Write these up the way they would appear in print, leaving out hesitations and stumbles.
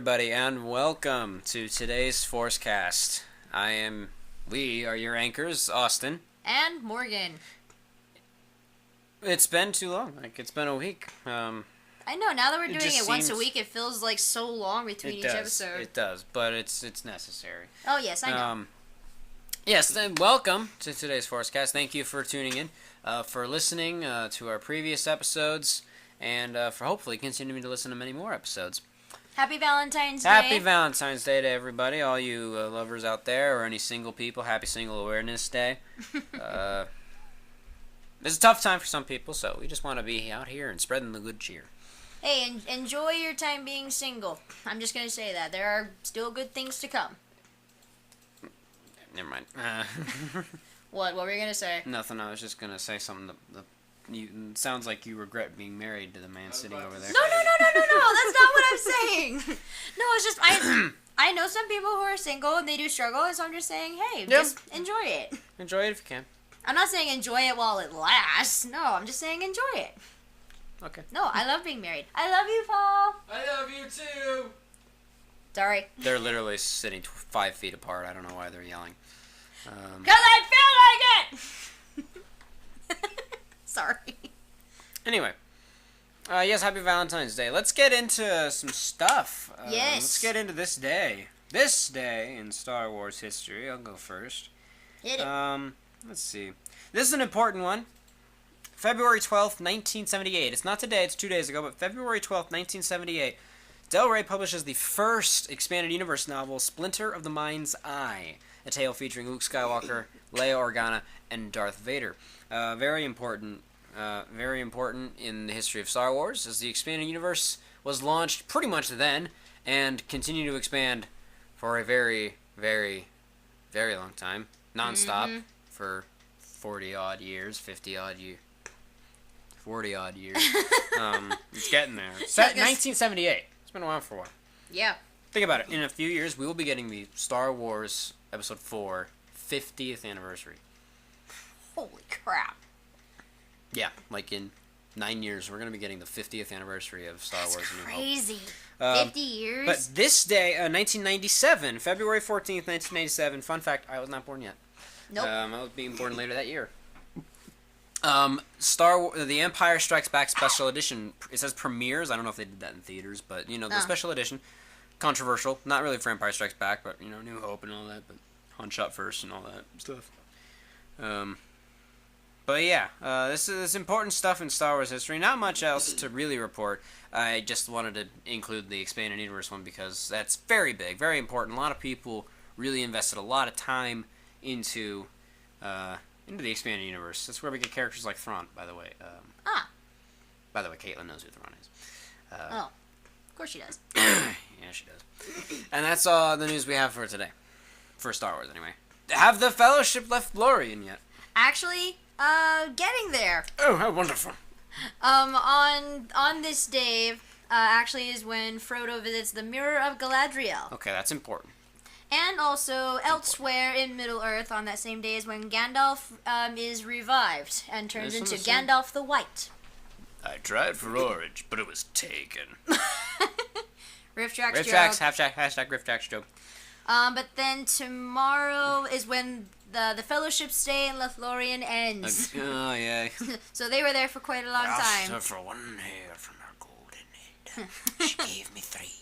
everybody, and welcome to today's Forcecast. We are your anchors, Austin. And Morgan. It's been too long. It's been a week. I know, now that we're doing it once a week, it feels like so long between each episode. It does, but it's necessary. Oh, yes, I know. Yes, then welcome to today's Forcecast. Thank you for tuning in, for listening to our previous episodes, and for hopefully continuing to listen to many more episodes. Happy Valentine's Day. Happy Valentine's Day to everybody, all you lovers out there, or any single people. Happy Single Awareness Day. It's a tough time for some people, so we just want to be out here and spreading the good cheer. Hey, enjoy your time being single. I'm just going to say that. There are still good things to come. Never mind. What were you going to say? Nothing, I was just going to say something that it sounds like you regret being married to the man sitting over there. No, that's not what I'm saying. No, it's just, I know some people who are single and they do struggle, and so I'm just saying, hey, just enjoy it. Enjoy it if you can. I'm not saying enjoy it while it lasts. No, I'm just saying enjoy it. Okay. No, I love being married. I love you, Paul. I love you too. Sorry. They're literally sitting 5 feet apart. I don't know why they're yelling. 'Cause I feel like it! Sorry. Anyway. Yes, happy Valentine's Day. Let's get into some stuff. Yes. Let's get into this day. This day in Star Wars history. I'll go first. Hit it. Let's see. This is an important one. February 12th, 1978. It's not today, it's 2 days ago, but February 12th, 1978. Del Rey publishes the first expanded universe novel, Splinter of the Mind's Eye, a tale featuring Luke Skywalker, Leia Organa, and Darth Vader. Very important in the history of Star Wars, as the expanded universe was launched pretty much then, and continued to expand for a very, very, very long time, non-stop, for 40-odd years, 50-odd years. 40-odd years. It's getting there. 1978. It's been a while for a while. Yeah. Think about it. In a few years, we will be getting the Star Wars Episode 4 50th anniversary. Holy crap. Yeah, like in 9 years, we're going to be getting the 50th anniversary of Star Wars. That's crazy. 50 years? But this day, 1997, February 14th, 1997, fun fact, I was not born yet. Nope. I was being born later that year. The Empire Strikes Back Special Edition, it says premieres. I don't know if they did that in theaters, but, the special edition, controversial. Not really for Empire Strikes Back, but, New Hope and all that, but Han shot first and all that stuff. But yeah, this is important stuff in Star Wars history. Not much else to really report. I just wanted to include the Expanded Universe one because that's very big, very important. A lot of people really invested a lot of time into the Expanded Universe. That's where we get characters like Thrawn, by the way. By the way, Caitlin knows who Thrawn is. Of course she does. Yeah, she does. And that's all the news we have for today. For Star Wars, anyway. Have the Fellowship left Lorien yet? Actually, getting there. Oh, how wonderful. On this day, actually is when Frodo visits the Mirror of Galadriel. Okay, that's important. And also, elsewhere in Middle-earth, on that same day is when Gandalf is revived and turns into Gandalf the White. I tried for orange, but it was taken. Riff Tracks Riff joke. Tracks, hashtag Riff Tracks joke. But then tomorrow is when the Fellowship stay in Lothlorien ends. Oh, yeah. So they were there for quite a long time. I asked her for one hair from her golden head. She gave me 3.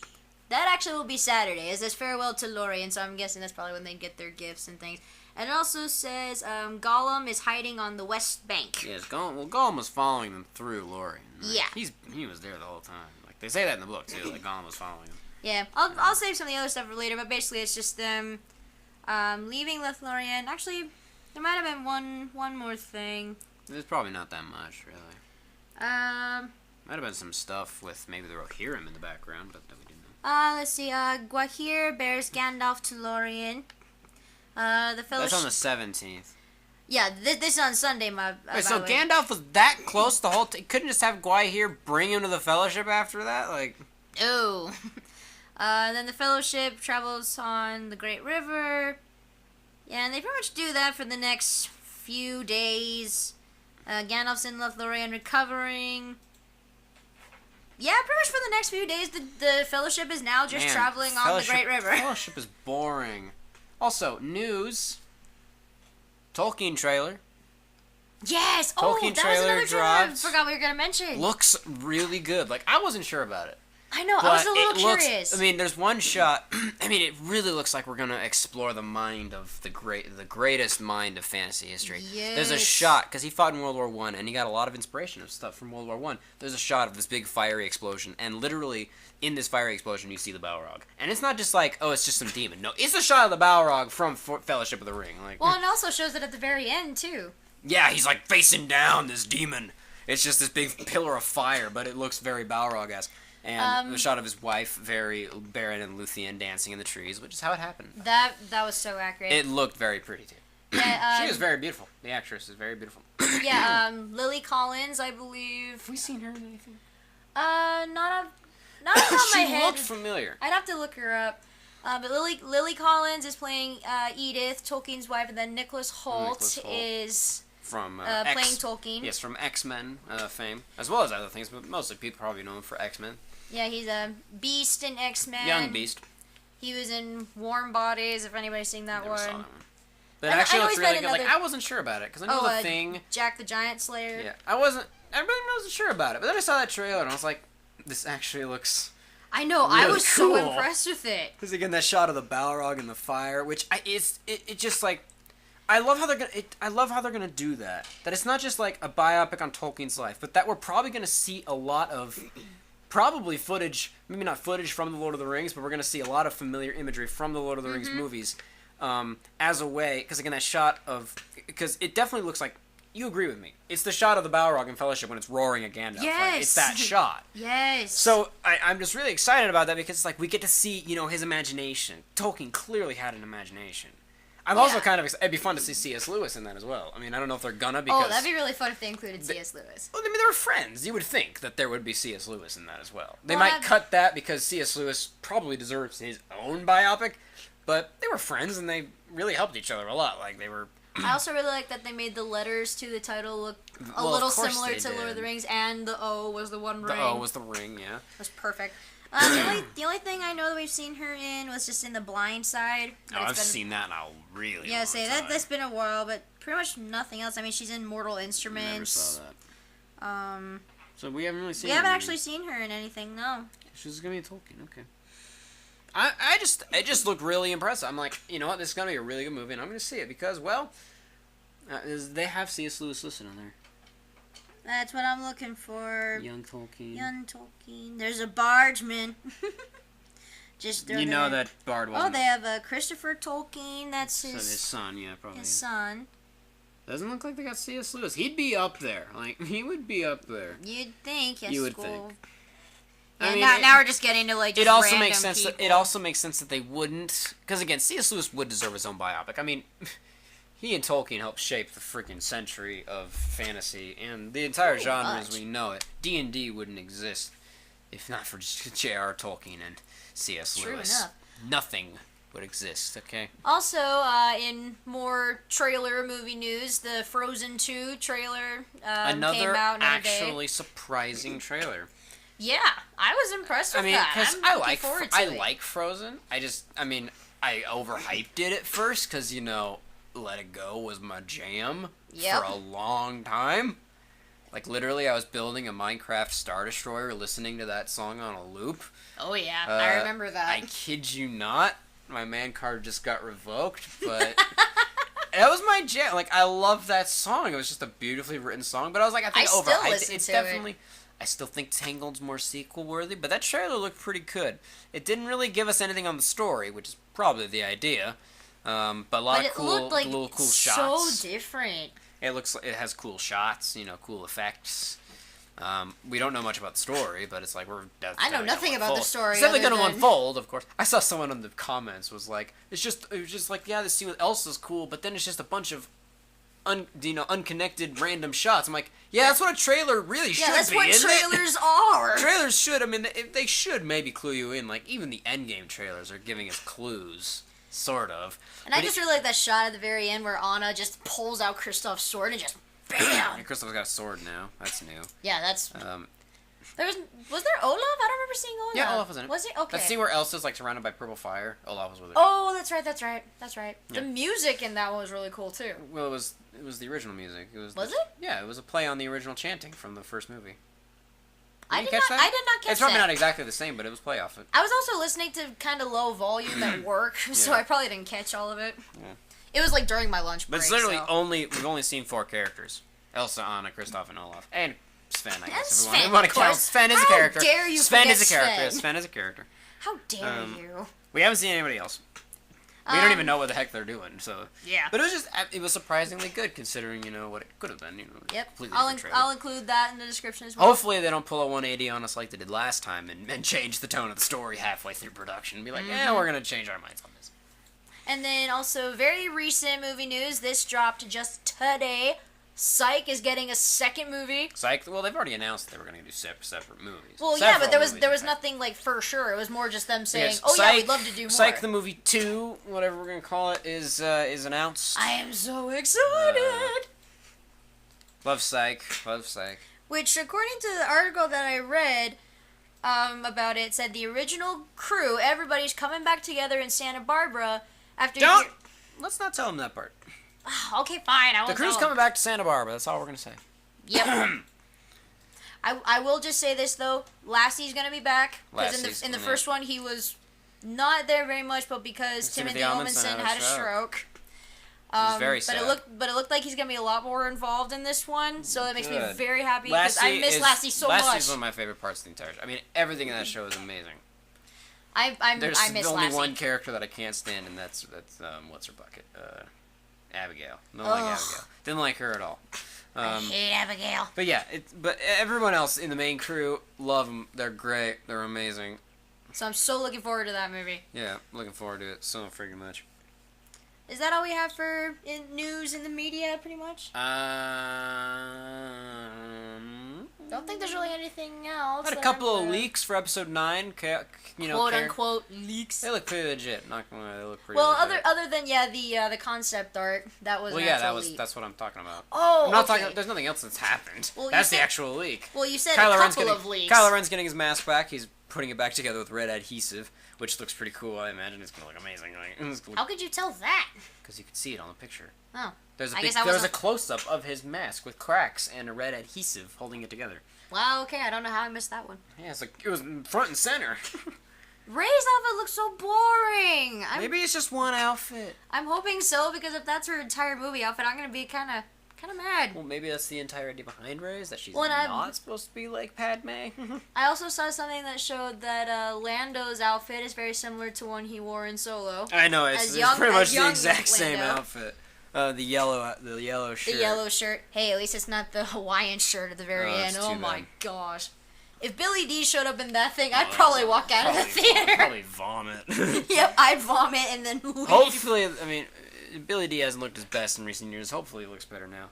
That actually will be Saturday. It says farewell to Lorien, so I'm guessing that's probably when they get their gifts and things. And it also says Gollum is hiding on the west bank. Yes, Gollum was following them through Lorien. Right? Yeah. He was there the whole time. Like, they say that in the book, too. Like, Gollum was following him. Yeah, I'll save some of the other stuff for later, but basically it's just them leaving Lothlorien. Actually, there might have been one more thing. There's probably not that much, really. Might have been some stuff with maybe the Rohirrim in the background, but that we didn't know. Let's see. Gwahir bears Gandalf to Lorien. The Fellowship. That's on the 17th. Yeah, this is on Sunday, Wait, so Gandalf was that close the whole time? Couldn't just have Gwahir bring him to the Fellowship after that? Like... Oh. Then the Fellowship travels on the Great River. Yeah, and they pretty much do that for the next few days. Gandalf's in Lothlorien recovering. Yeah, pretty much for the next few days, the Fellowship is now just traveling on the Great River. Fellowship is boring. Also, news. Tolkien trailer. Yes! Tolkien Oh, that was trailer another trailer dropped. I forgot we were going to mention. Looks really good. Like, I wasn't sure about it. I know, But I was a little curious. I mean, there's one shot. I mean, it really looks like we're gonna explore the mind of the greatest mind of fantasy history. Yes. There's a shot because he fought in World War I, and he got a lot of inspiration of stuff from World War I. There's a shot of this big fiery explosion, and literally in this fiery explosion, you see the Balrog, and it's not just like, oh, it's just some demon. No, it's a shot of the Balrog from Fellowship of the Ring. Like, well, it also shows it at the very end too. yeah, he's like facing down this demon. It's just this big pillar of fire, but it looks very Balrog-esque. And the shot of his wife, very Baron and Luthien dancing in the trees, which is how it happened. That was so accurate. It looked very pretty, too. Yeah, she was very beautiful. The actress is very beautiful. Yeah, Lily Collins, I believe. Have we seen her in anything? Not off the top of my head. She looked familiar. I'd have to look her up. But Lily Collins is playing Edith, Tolkien's wife, and then Nicholas Hoult is from playing Tolkien. Yes, from X-Men fame, as well as other things, but mostly people probably know him for X-Men. Yeah, he's a Beast in X-Men. Young Beast. He was in Warm Bodies, if anybody's seen that Never one. saw that one. But it actually looks really good. Like, I wasn't sure about it, because I knew the Thing. Jack the Giant Slayer. Yeah, I really wasn't sure about it. But then I saw that trailer, and I was like, this actually looks... I know, really I was cool. so impressed with it. Because again, that shot of the Balrog in the fire, which it just like... I love how they're gonna do that. That it's not just like a biopic on Tolkien's life, but that we're probably gonna see a lot of... probably footage, maybe not footage from the Lord of the Rings, but we're going to see a lot of familiar imagery from the Lord of the Rings movies as a way, because again, that shot of, because it definitely looks like, you agree with me, it's the shot of the Balrog in Fellowship when it's roaring at Gandalf. Yes! Like, it's that shot. Yes! So, I'm just really excited about that, because it's like, we get to see, his imagination. Tolkien clearly had an imagination. I'm also kind of it'd be fun to see C.S. Lewis in that as well. I mean, I don't know if they're gonna, because... Oh, that'd be really fun if they included C.S. Lewis. Well, I mean, they were friends. You would think that there would be C.S. Lewis in that as well. They might cut that because C.S. Lewis probably deserves his own biopic, but they were friends and they really helped each other a lot. Like, they were... I also really like that they made the letters to the title look a little similar to did. Lord of the Rings, and the O was the one ring. The O was the ring, yeah. That was perfect. The only thing I know that we've seen her in was just in The Blind Side. Oh, I've seen that in a really long time. That's been a while, but pretty much nothing else. I mean, she's in Mortal Instruments. Never saw that. So we haven't really seen. We haven't actually seen her in anything, no. She's gonna be Tolkien, okay. It just looked really impressive. I'm like, you know what, this is gonna be a really good movie, and I'm gonna see it because, well, they have C.S. Lewis listed on there. That's what I'm looking for. Young Tolkien. Young Tolkien. There's a bargeman. That Bard wasn't... Oh, they have Christopher Tolkien. That's his son, yeah, probably. His son. Doesn't look like they got C.S. Lewis. He'd be up there. Like, he would be up there. You'd think. Yes, you would think. Yeah, I mean, now we're just getting to like just it also random makes sense. people. It also makes sense that they wouldn't, because again, C.S. Lewis would deserve his own biopic. I mean, he and Tolkien helped shape the freaking century of fantasy and the entire genre as we know it. D&D wouldn't exist if not for just J.R. Tolkien and C.S. True Lewis. enough. Nothing would exist. Okay. Also, in more trailer movie news, the Frozen 2 trailer came out Another another day. actually surprising trailer. Yeah, I was impressed with I mean, that. because I I like Frozen. I overhyped it at first because, Let It Go was my jam for a long time. Like, literally, I was building a Minecraft Star Destroyer listening to that song on a loop. Oh, yeah, I remember that. I kid you not. My man card just got revoked, but that was my jam. Like, I love that song. It was just a beautifully written song, but I was like, I think overhyped. It's definitely... I still think Tangled's more sequel-worthy, but that trailer looked pretty good. It didn't really give us anything on the story, which is probably the idea. But a lot of little cool shots. So different. It has cool shots, cool effects. We don't know much about the story, but it's like I know nothing about the story. It's definitely going to unfold, of course. I saw someone in the comments was like, it was just like, yeah, the scene with Elsa's cool, but then it's just a bunch of unconnected random shots. I'm like, yeah, that's what a trailer really should be. Yeah, that's what trailers are. Trailers should. I mean, they should maybe clue you in. Like, even the Endgame trailers are giving us clues, sort of. And I just really like that shot at the very end where Anna just pulls out Kristoff's sword and just BAM! Kristoff's got a sword now. That's new. Yeah, that's... Was there Olaf? I don't remember seeing Olaf. Yeah, Olaf was in it. Was he? Okay. Let's see where Elsa's like surrounded by purple fire. Olaf was with her. Oh, that's right. Yeah. The music in that one was really cool too. Well, it was the original music. Was it? it? Yeah, it was a play on the original chanting from the first movie. I Did did you catch not. that? I did not catch It's probably that. not exactly the same, but it was play off it. I was also listening to kind of low volume at work, so Yeah. I probably didn't catch all of it. Yeah. It was like during my lunch But break. it's literally so. we've only seen 4 characters: Elsa, Anna, Kristoff, and Olaf, and Sven. I And guess Sven, if you want to of count. course. Sven is a How character. dare you Sven forget is a character. Sven? Sven is a character. How dare you? We haven't seen anybody else. We don't even know what the heck they're doing. So. Yeah. But it was surprisingly good considering what it could have been. Yep. Completely I'll different trailer. I'll include that in the description as well. Hopefully they don't pull a 180 on us like they did last time and change the tone of the story halfway through production and be like, yeah, we're gonna change our minds on this. And then also very recent movie news. This dropped just today. Psych is getting a second movie. Psych. Well, they've already announced they were gonna do separate movies. Well, yeah, but there was Several movies, in fact. nothing like for sure. It was more just them saying, Yes, "Oh yeah, Psych- we'd love to do more." Psych the movie 2, whatever we're gonna call it, is announced. I am so excited. Love Psych. Love Psych. Which, according to the article that I read about it, said the original crew, everybody's coming back together in Santa Barbara after. Don't. Let's not tell them that part. Okay, fine. I won't The crew's tell coming back to Santa Barbara. That's all we're gonna say. Yep. I will just say this though. Lassie's gonna be back because Lassie's in the in first one he was not there very much, but because Timothy Timothy Amundsen Amundsen had a stroke. He's very but sad. it looked like he's gonna be a lot more involved in this one, so that makes me Good. very happy because I miss Lassie so Lassie's much. one of my favorite parts of the entire show. I mean, everything in that show is amazing. There's I miss only Lassie. one character that I can't stand, and that's what's her bucket, Abigail. Don't like Ugh. Abigail. Didn't like her at all. I hate Abigail. But yeah, but everyone else in the main crew love them. They're great. They're amazing. So I'm so looking forward to that movie. Yeah, looking forward to it so freaking much. Is that all we have for news in the media, pretty much? Don't think there's really anything else. Had a that couple I'm of aware of. leaks for episode 9. Quote unquote leaks. They look pretty legit. Not gonna lie, they look pretty. Well, legit. other than the concept art that was. Well, an yeah, actual leak. that's what I'm talking about. Oh, I'm not okay. talking. There's nothing else that's happened. Well, you That's the said- actual leak. Well, you said Kylo a Ren's couple getting, of leaks. Kylo Ren's getting his mask back. He's putting it back together with red adhesive, which looks pretty cool. I imagine it's gonna look amazing. How could you tell that? Because you can see it on the picture. Oh. There's a I big, guess I there's a wasn't- close up of his mask with cracks and a red adhesive holding it together. Wow, okay, I don't know how I missed that one. Yeah, it's like it was front and center. Ray's outfit looks so boring. Maybe it's just one outfit. I'm hoping so because if that's her entire movie outfit, I'm gonna be kind of mad. Well, maybe that's the entire idea behind Rey's, that she's Well, and I'm- not supposed to be like Padme. I also saw something that showed that Lando's outfit is very similar to one he wore in Solo. I know, As it's young- pretty as much the young exact same Lando. outfit. The yellow shirt. The yellow shirt. Hey, at least it's not the Hawaiian shirt at the very Oh, end. it's Oh too my bad. gosh. If Billy D showed up in that thing, I'd probably walk out of the theater. Probably vomit. Yep, I'd vomit and then leave. Hopefully, I mean, Billy D hasn't looked his best in recent years. Hopefully, he looks better now.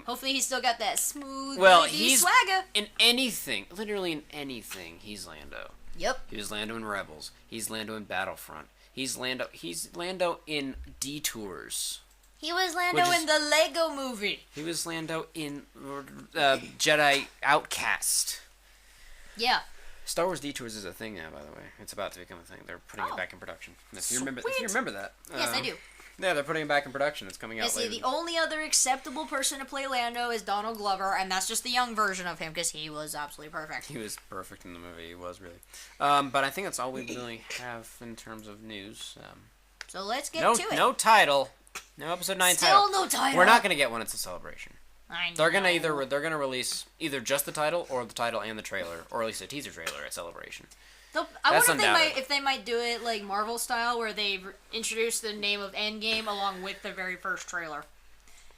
Hopefully he's still got that smooth Well, Billy D he's swagger. in anything, literally in anything. He's Lando. Yep. He was Lando in Rebels. He's Lando in Battlefront. He's Lando in Detours. He was Lando Which is- in the Lego movie. He was Lando in Jedi Outcast. Yeah. Star Wars Detours is a thing now, by the way. It's about to become a thing. They're putting Oh. it back in production. If you remember that. Yes, I do. Yeah, they're putting it back in production. It's coming out Yeah, see, later. the only other acceptable person to play Lando is Donald Glover, and that's just the young version of him because he was absolutely perfect. He was perfect in the movie. He was really. But I think that's all we really have in terms of news. So let's get No, to it. no title. No episode 9 Still title. no title. We're not gonna get one. It's a celebration. I know. They're gonna release either just the title or the title and the trailer, or at least a teaser trailer at Celebration. I That's wonder undoubted. if they might do it like Marvel style, where they introduce the name of Endgame along with the very first trailer.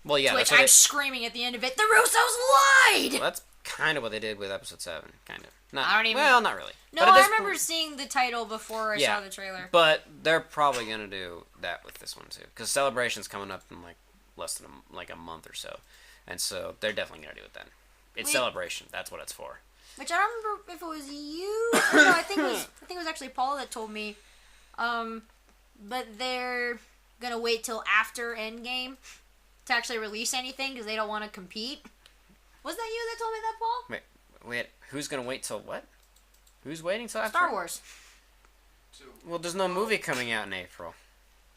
Well, yeah, To which that's what I'm screaming at the end of it, the Russos lied! well, that's kind of what they did with episode 7, kind of. Not, I don't even- Well, not really. No, But at I this remember point- seeing the title before I Yeah. saw the trailer. But they're probably gonna do that with this one too, because Celebration's coming up in like less than a month or so, and so they're definitely gonna do it then. It's Wait. Celebration. That's what it's for. Which I don't remember if it was you. No, I think it was actually Paul that told me. But they're gonna wait till after Endgame to actually release anything because they don't want to compete. Was that you that told me that, Paul? Wait, Wait, who's gonna wait till what? Who's waiting till after? Star Wars. Well, there's no movie coming out in April.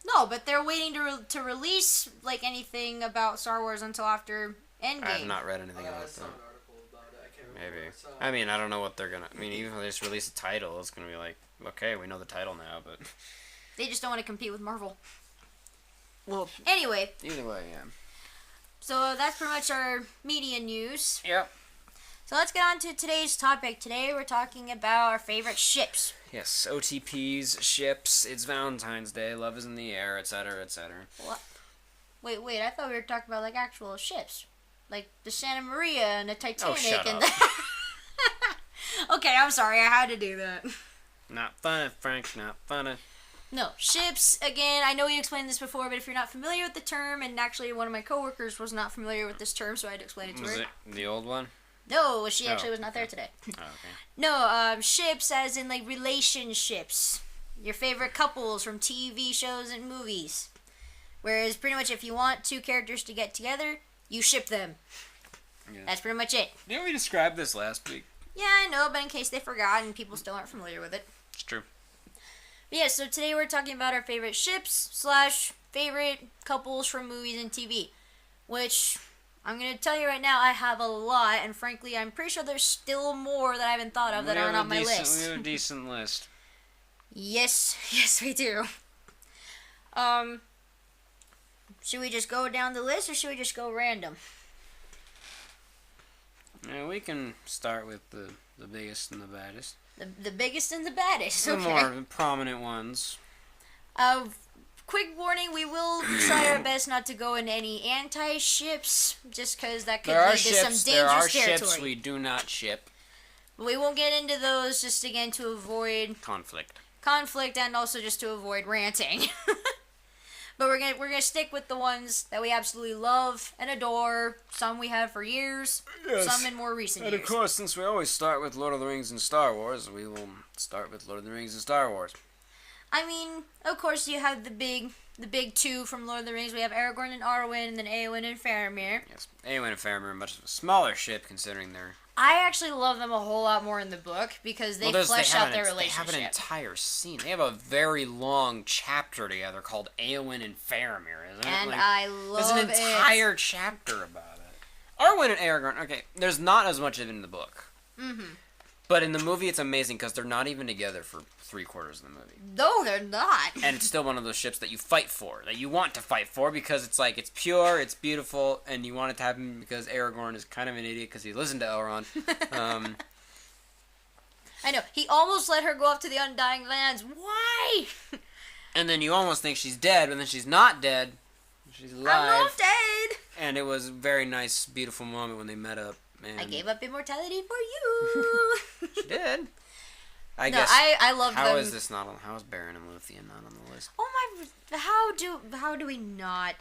No, but they're waiting to release like anything about Star Wars until after Endgame. I have not read anything about that. An article about it. I can't remember. Maybe. So, I mean, I don't know what they're gonna. I mean, even if they just release a title, it's gonna be like, okay, we know the title now, but. They just don't want to compete with Marvel. Well. Anyway. Either way, yeah. So that's pretty much our media news. Yep. So let's get on to today's topic. Today we're talking about our favorite ships. Yes, OTPs, ships, it's Valentine's Day, love is in the air, etc., etc. What? Wait, I thought we were talking about like actual ships. Like the Santa Maria and the Titanic shut and up. Okay, I'm sorry, I had to do that. Not funny, Frank, not funny. No, ships, again, I know we explained this before, but if you're not familiar with the term, and actually one of my coworkers was not familiar with this term, so I had to explain it to Was her. it the old one? No, she actually Oh, was not there okay. today. Oh, okay. No, ships as in like relationships. Your favorite couples from TV shows and movies. Whereas pretty much if you want two characters to get together, you ship them. Yeah. That's pretty much it. Didn't we describe this last week? Yeah, I know, but in case they forgot and people still aren't familiar with it. It's true. But yeah, so today we're talking about our favorite ships / favorite couples from movies and TV. Which, I'm going to tell you right now, I have a lot, and frankly, I'm pretty sure there's still more that I haven't thought of that aren't on my list. We have a decent list. Yes, we do. Should we just go down the list, or should we just go random? Yeah, we can start with the biggest and the baddest. The biggest and the baddest, The okay. more prominent ones. Quick warning, we will try our best not to go into any anti-ships, just because that could There lead are to some ships. dangerous There are territory. ships we do not ship. But we won't get into those, just again to avoid Conflict. conflict and also just to avoid ranting. But we're gonna stick with the ones that we absolutely love and adore. Some we have for years, Yes. some in more recent And years. of course, since we always start with Lord of the Rings and Star Wars, we will start with Lord of the Rings and Star Wars. I mean, of course, you have the big two from Lord of the Rings. We have Aragorn and Arwen, and then Eowyn and Faramir. Yes, Eowyn and Faramir are much of a smaller ship considering they're. I actually love them a whole lot more in the book because they flesh out their They relationship. have an entire scene. They have a very long chapter together called Eowyn and Faramir, isn't it? And Like, I there's love an entire chapter about it. Arwen and Aragorn. Okay, there's not as much of it in the book. Mm-hmm. But in the movie, it's amazing because they're not even together for 3/4 of the movie. No, they're not. And it's still one of those ships that you fight for, that you want to fight for, because it's like, it's pure, it's beautiful, and you want it to happen because Aragorn is kind of an idiot because he listened to Elrond. I know. He almost let her go up to the Undying Lands. Why? And then you almost think she's dead, but then she's not dead. She's alive. I'm not dead. And it was a very nice, beautiful moment when they met up. And I gave up immortality for you. She did. I No, guess. I love How them. is this not on? How is Baron and Luthien not on the list? Oh my! How do we not?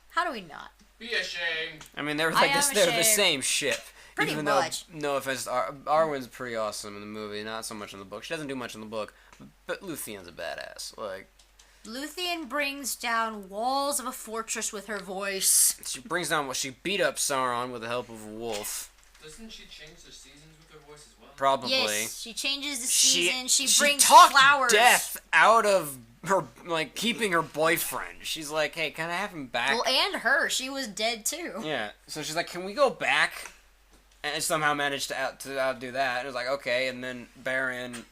How do we not? be ashamed. I mean, they're I like am this. They're the ashamed. same ship. Pretty Even much. Though, no offense, Arwen's pretty awesome in the movie. Not so much in the book. She doesn't do much in the book, but Luthien's a badass. Like, Luthien brings down walls of a fortress with her voice. she brings down what she beat up Sauron with the help of a wolf. Doesn't she change the seasons with her voice as well? Probably. Yes, she changes the season. She brings talked flowers. death out of her, like, keeping her boyfriend. She's like, hey, can I have him back? Well, and her. She was dead too. Yeah, so she's like, can we go back? And somehow managed to outdo that. And it was like, okay, and then Baron,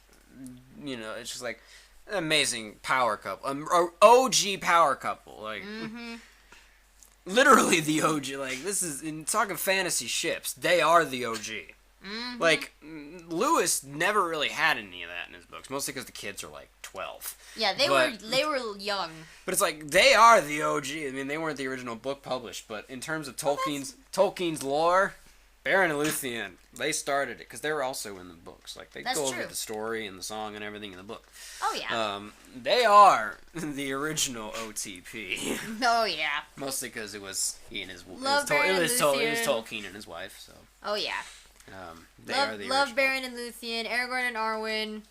you know, it's just like, an amazing power couple. OG power couple. Like, literally the OG. Like, this is, in talking fantasy ships, they are the OG. Like, Lewis never really had any of that in his books, mostly because the kids are like 12. Yeah, they were young. But it's like, they are the OG. I mean, they weren't the original book published, but in terms of Tolkien's lore, Baron and Luthien, they started it, because they were also in the books. Like, they That's go over true. the story and the song and everything in the book. Oh yeah. They are the original OTP. Oh yeah. Mostly because it was he and his wife. Love Baron and It was Luthien. Tolkien and his wife, so. Oh yeah. They are the original. Love Baron and Luthien. Aragorn and Arwen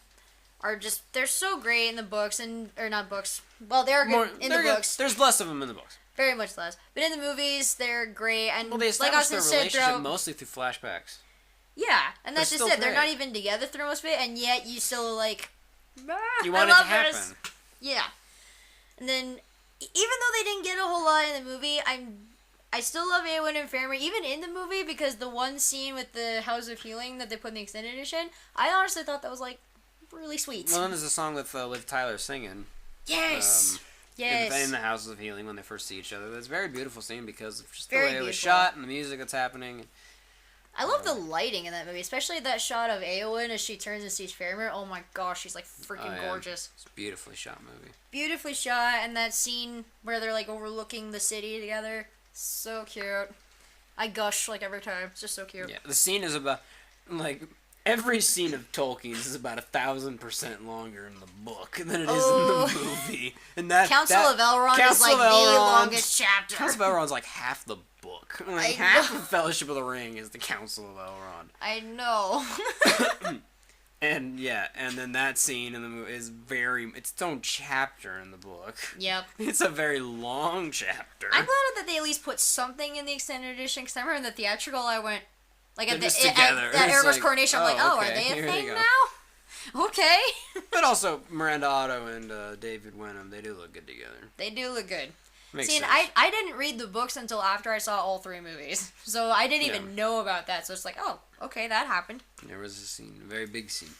are just, they're so great in the books, or not books. Well, they're good in the books. There's less of them in the books. Very much less. But in the movies, they're great. And Well, they like I established their said relationship throughout, mostly through flashbacks. Yeah, and that's They're just still it. They're not great. even together through most of it, and yet you still like. You I want it to love happen. this. Yeah, and then even though they didn't get a whole lot in the movie, I still love Eowyn and Faramir, even in the movie, because the one scene with the House of Healing that they put in the extended edition, I honestly thought that was like really sweet. Well, then there's a song with Tyler singing. Yes. In the Houses of Healing when they first see each other. It's a very beautiful scene because of just Very the way it was beautiful. shot and the music that's happening. I love the lighting in that movie, especially that shot of Eowyn as she turns and sees Faramir. Oh my gosh, she's like freaking gorgeous. It's a beautifully shot movie. Beautifully shot, and that scene where they're like overlooking the city together. So cute. I gush like every time. It's just so cute. Yeah, the scene is about, like, every scene of Tolkien's is about 1,000% longer in the book than it is in the movie. And that Council of Elrond is like the longest chapter. Council of Elrond's like half the book. Like, I half know. of Fellowship of the Ring is the Council of Elrond. I know. And yeah, and then that scene in the movie is it's its own chapter in the book. Yep. It's a very long chapter. I'm glad that they at least put something in the extended edition, because I remember in the theatrical I went, like They're at just the together. at It's Aragorn's like, coronation, I'm like, oh, oh, are okay, they a here they thing go. now? Okay. But also, Miranda Otto and David Wenham, they do look good together. They do look good. Makes See, and sense. I didn't read the books until after I saw all 3 movies. So I didn't Yeah. even know about that. So it's like, oh, okay, that happened. There was a scene, a very big scene.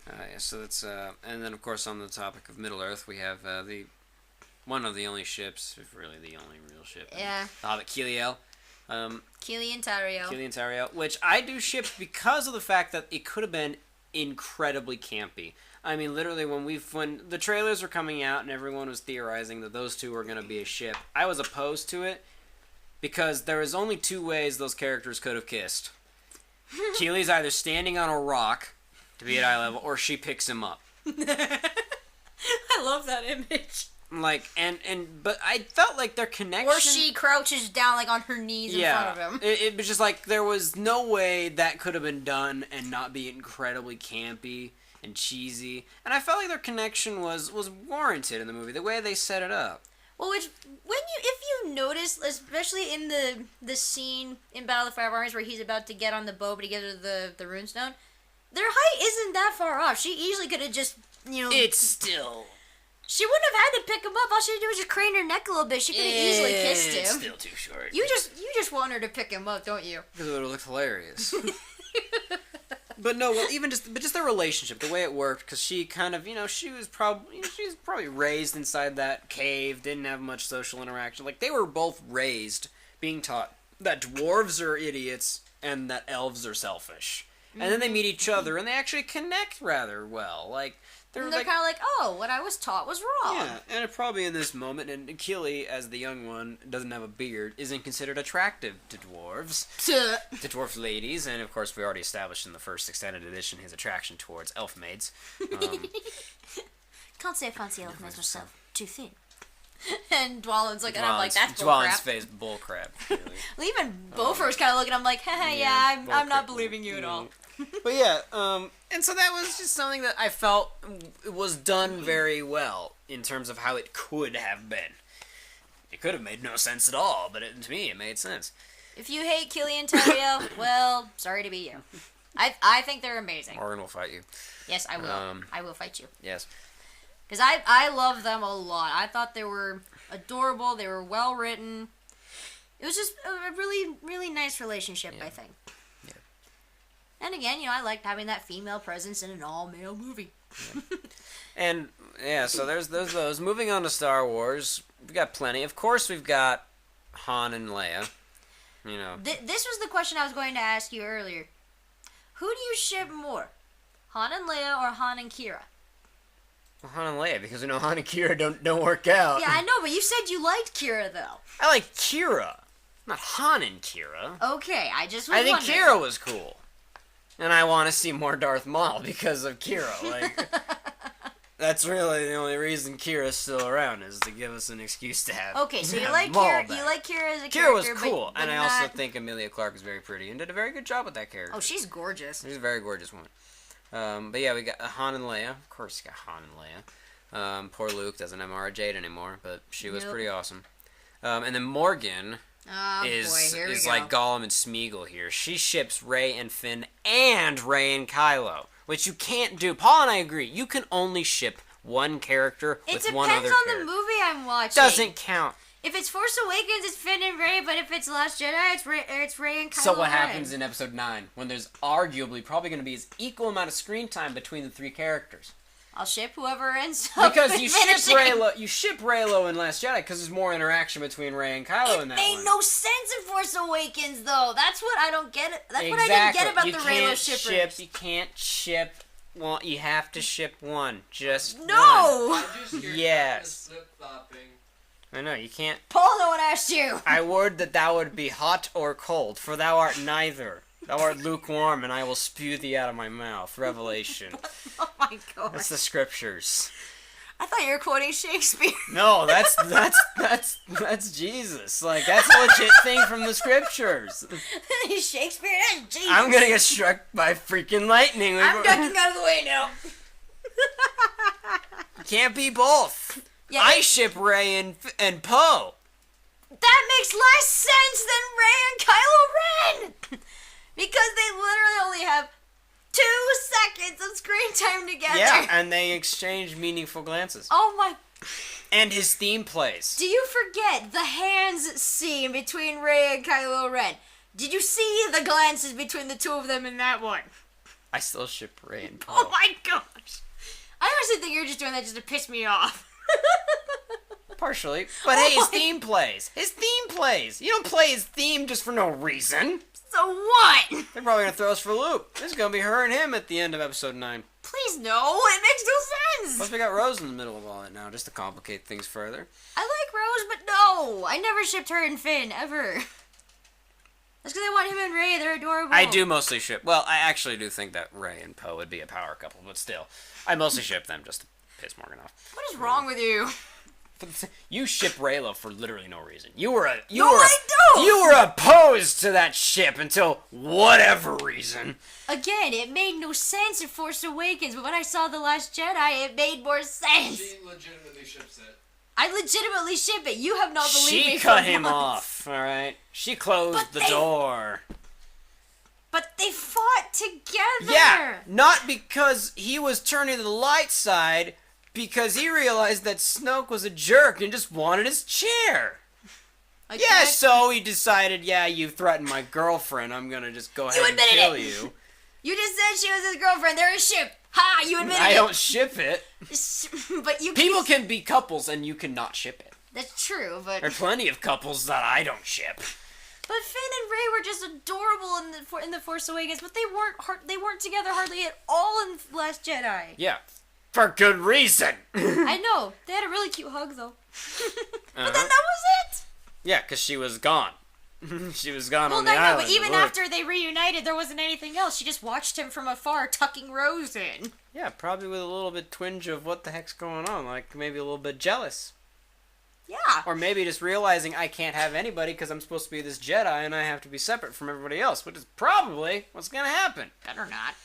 Yeah, so that's and then of course on the topic of Middle Earth, we have one of the only ships, if really the only real ship. Yeah. The Hobbit Kiliel. Keely and Tario. Kilian Tariel, which I do ship because of the fact that it could have been incredibly campy. I mean, literally, when the trailers were coming out and everyone was theorizing that those two were going to be a ship, I was opposed to it because there was only 2 ways those characters could have kissed. Keely's either standing on a rock to be at eye level, or she picks him up. I love that image. Like, but I felt like their connection... Or she crouches down, like, on her knees in front of him. It was just like, there was no way that could have been done and not be incredibly campy and cheesy. And I felt like their connection was warranted in the movie, the way they set it up. Well, if you notice, especially in the scene in Battle of the Five Armies where he's about to get on the boat but he gets to the runestone, their height isn't that far off. She easily could have just, It's still... She wouldn't have had to pick him up. All she had to do was just crane her neck a little bit. She could have easily kissed him. It's still too short. You just want her to pick him up, don't you? Because it would have looked hilarious. But no, well, just their relationship, the way it worked, because she kind of, she was probably raised inside that cave, didn't have much social interaction. Like, they were both raised being taught that dwarves are idiots and that elves are selfish. And then they meet each other, and they actually connect rather well. Like, they're kind of like, oh, what I was taught was wrong. Yeah, and probably in this moment, and Keely, as the young one, doesn't have a beard, isn't considered attractive to dwarves, to dwarf ladies, and of course we already established in the first extended edition his attraction towards elf maids. Can't say fancy elf maids myself. Too thin. And Dwalin's looking at him like, that's Dwalin's bullcrap. face bullcrap. Really. Well, even Beaufort's kind of looking at him like, hey, yeah, I'm not believing you at all. But yeah, and so that was just something that I felt was done very well in terms of how it could have been. It could have made no sense at all, but to me it made sense. If you hate Killian Terrio, well, sorry to be you. I think they're amazing. Morgan will fight you. Yes, I will. I will fight you. Yes. Because I love them a lot. I thought they were adorable. They were well written. It was just a really, really nice relationship, I think. Yeah. And again, I liked having that female presence in an all-male movie. Yeah. And, yeah, so there's those. Moving on to Star Wars, we've got plenty. Of course, we've got Han and Leia. This was the question I was going to ask you earlier. Who do you ship more? Han and Leia or Han and Kira? Well, Han and Leia, because Han and Kira don't work out. Yeah, I know, but you said you liked Kira, though. I like Kira, not Han and Kira. Okay, I just was I think wondering. Kira was cool. And I want to see more Darth Maul because of Kira. Like, that's really the only reason Kira's still around, is to give us an excuse to have. Okay, so you have like Maul Kira. back. You like Kira as a Kira was character, cool, but and I not... also think Emilia Clarke is very pretty and did a very good job with that character. Oh, she's gorgeous. She's a very gorgeous woman. But yeah, we got Han and Leia. Of course, you got Han and Leia. Poor Luke doesn't have Mara Jade anymore, but she was pretty awesome. And then Morgan, Oh boy, here we is go. like Gollum and Smeagol here. She ships Rey and Finn and Rey and Kylo, which you can't do. Paul and I agree. You can only ship one character with one other It depends on the movie I'm watching. Doesn't count. If it's Force Awakens, it's Finn and Rey, but if it's Last Jedi, it's Rey and Kylo So what Ren. happens in Episode 9 when there's arguably probably going to be as equal amount of screen time between the three characters? I'll ship whoever ends up Because you finishing. ship Reylo in Last Jedi because there's more interaction between Rey and Kylo in that made one. no sense in Force Awakens, though. That's what I don't get. That's what I didn't get about the Reylo shippers. You can't ship. Well, you have to ship one. Just one. No! I just hear Yes. flip-flopping. I know, you can't. Paul, no one asked you. I word that thou would be hot or cold, for thou art neither. Thou art lukewarm, and I will spew thee out of my mouth. Revelation. Oh my god. That's the scriptures. I thought you were quoting Shakespeare. No, that's Jesus. Like, that's a legit thing from the scriptures. Shakespeare? That's Jesus. I'm gonna get struck by freaking lightning. I'm ducking out of the way now. Can't be both. Yeah, I ship Rey and Poe. that makes less sense than Rey and Kylo Ren. Because they literally only have 2 seconds of screen time together. Yeah, and they exchange meaningful glances. Oh my... And his theme plays. Do you forget the hands scene between Rey and Kylo Ren? Did you see the glances between the two of them in that one? I still ship Rey and Poe. Oh my gosh. I honestly think you're just doing that just to piss me off. Partially. But hey, his theme plays. His theme plays. You don't play his theme just for no reason. So what? They're probably going to throw us for a loop. This is going to be her and him at the end of episode 9. Please no, it makes no sense. Plus we got Rose in the middle of all that now, just to complicate things further. I like Rose, but no. I never shipped her and Finn, ever. That's because I want him and Rey. They're adorable. I do mostly ship. Well, I actually do think that Rey and Poe would be a power couple, but still. I mostly ship them just to piss Morgan off. What is wrong with you? You ship Raylo for literally no reason. You were opposed to that ship until whatever reason. Again, it made no sense in Force Awakens, but when I saw The Last Jedi, it made more sense. She legitimately ships it. I legitimately ship it. You have not believed me She for cut him months. off, alright? She closed But the they- door. But they fought together. Yeah, not because he was turning to the light side, because he realized that Snoke was a jerk and just wanted his chair. I Yeah, can't- so he decided, yeah, you threatened my girlfriend, I'm gonna just go ahead and admitted kill it. you. You just said she was his girlfriend. They're a ship. Ha! You admitted I it. don't ship it. But you. People can be couples and you cannot ship it. That's true, but. There are plenty of couples that I don't ship. But Finn and Rey were just adorable in the Force Awakens, but they weren't together hardly at all in Last Jedi. Yeah, for good reason. I know they had a really cute hug though. But Uh-huh. then that was it. Yeah, because she was gone. She was gone Well, on the I know, island. but even Look. after they reunited, there wasn't anything else. She just watched him from afar, tucking Rose in. Yeah, probably with a little bit twinge of what the heck's going on, like maybe a little bit jealous. Yeah. Or maybe just realizing I can't have anybody because I'm supposed to be this Jedi and I have to be separate from everybody else, which is probably what's going to happen. Better not.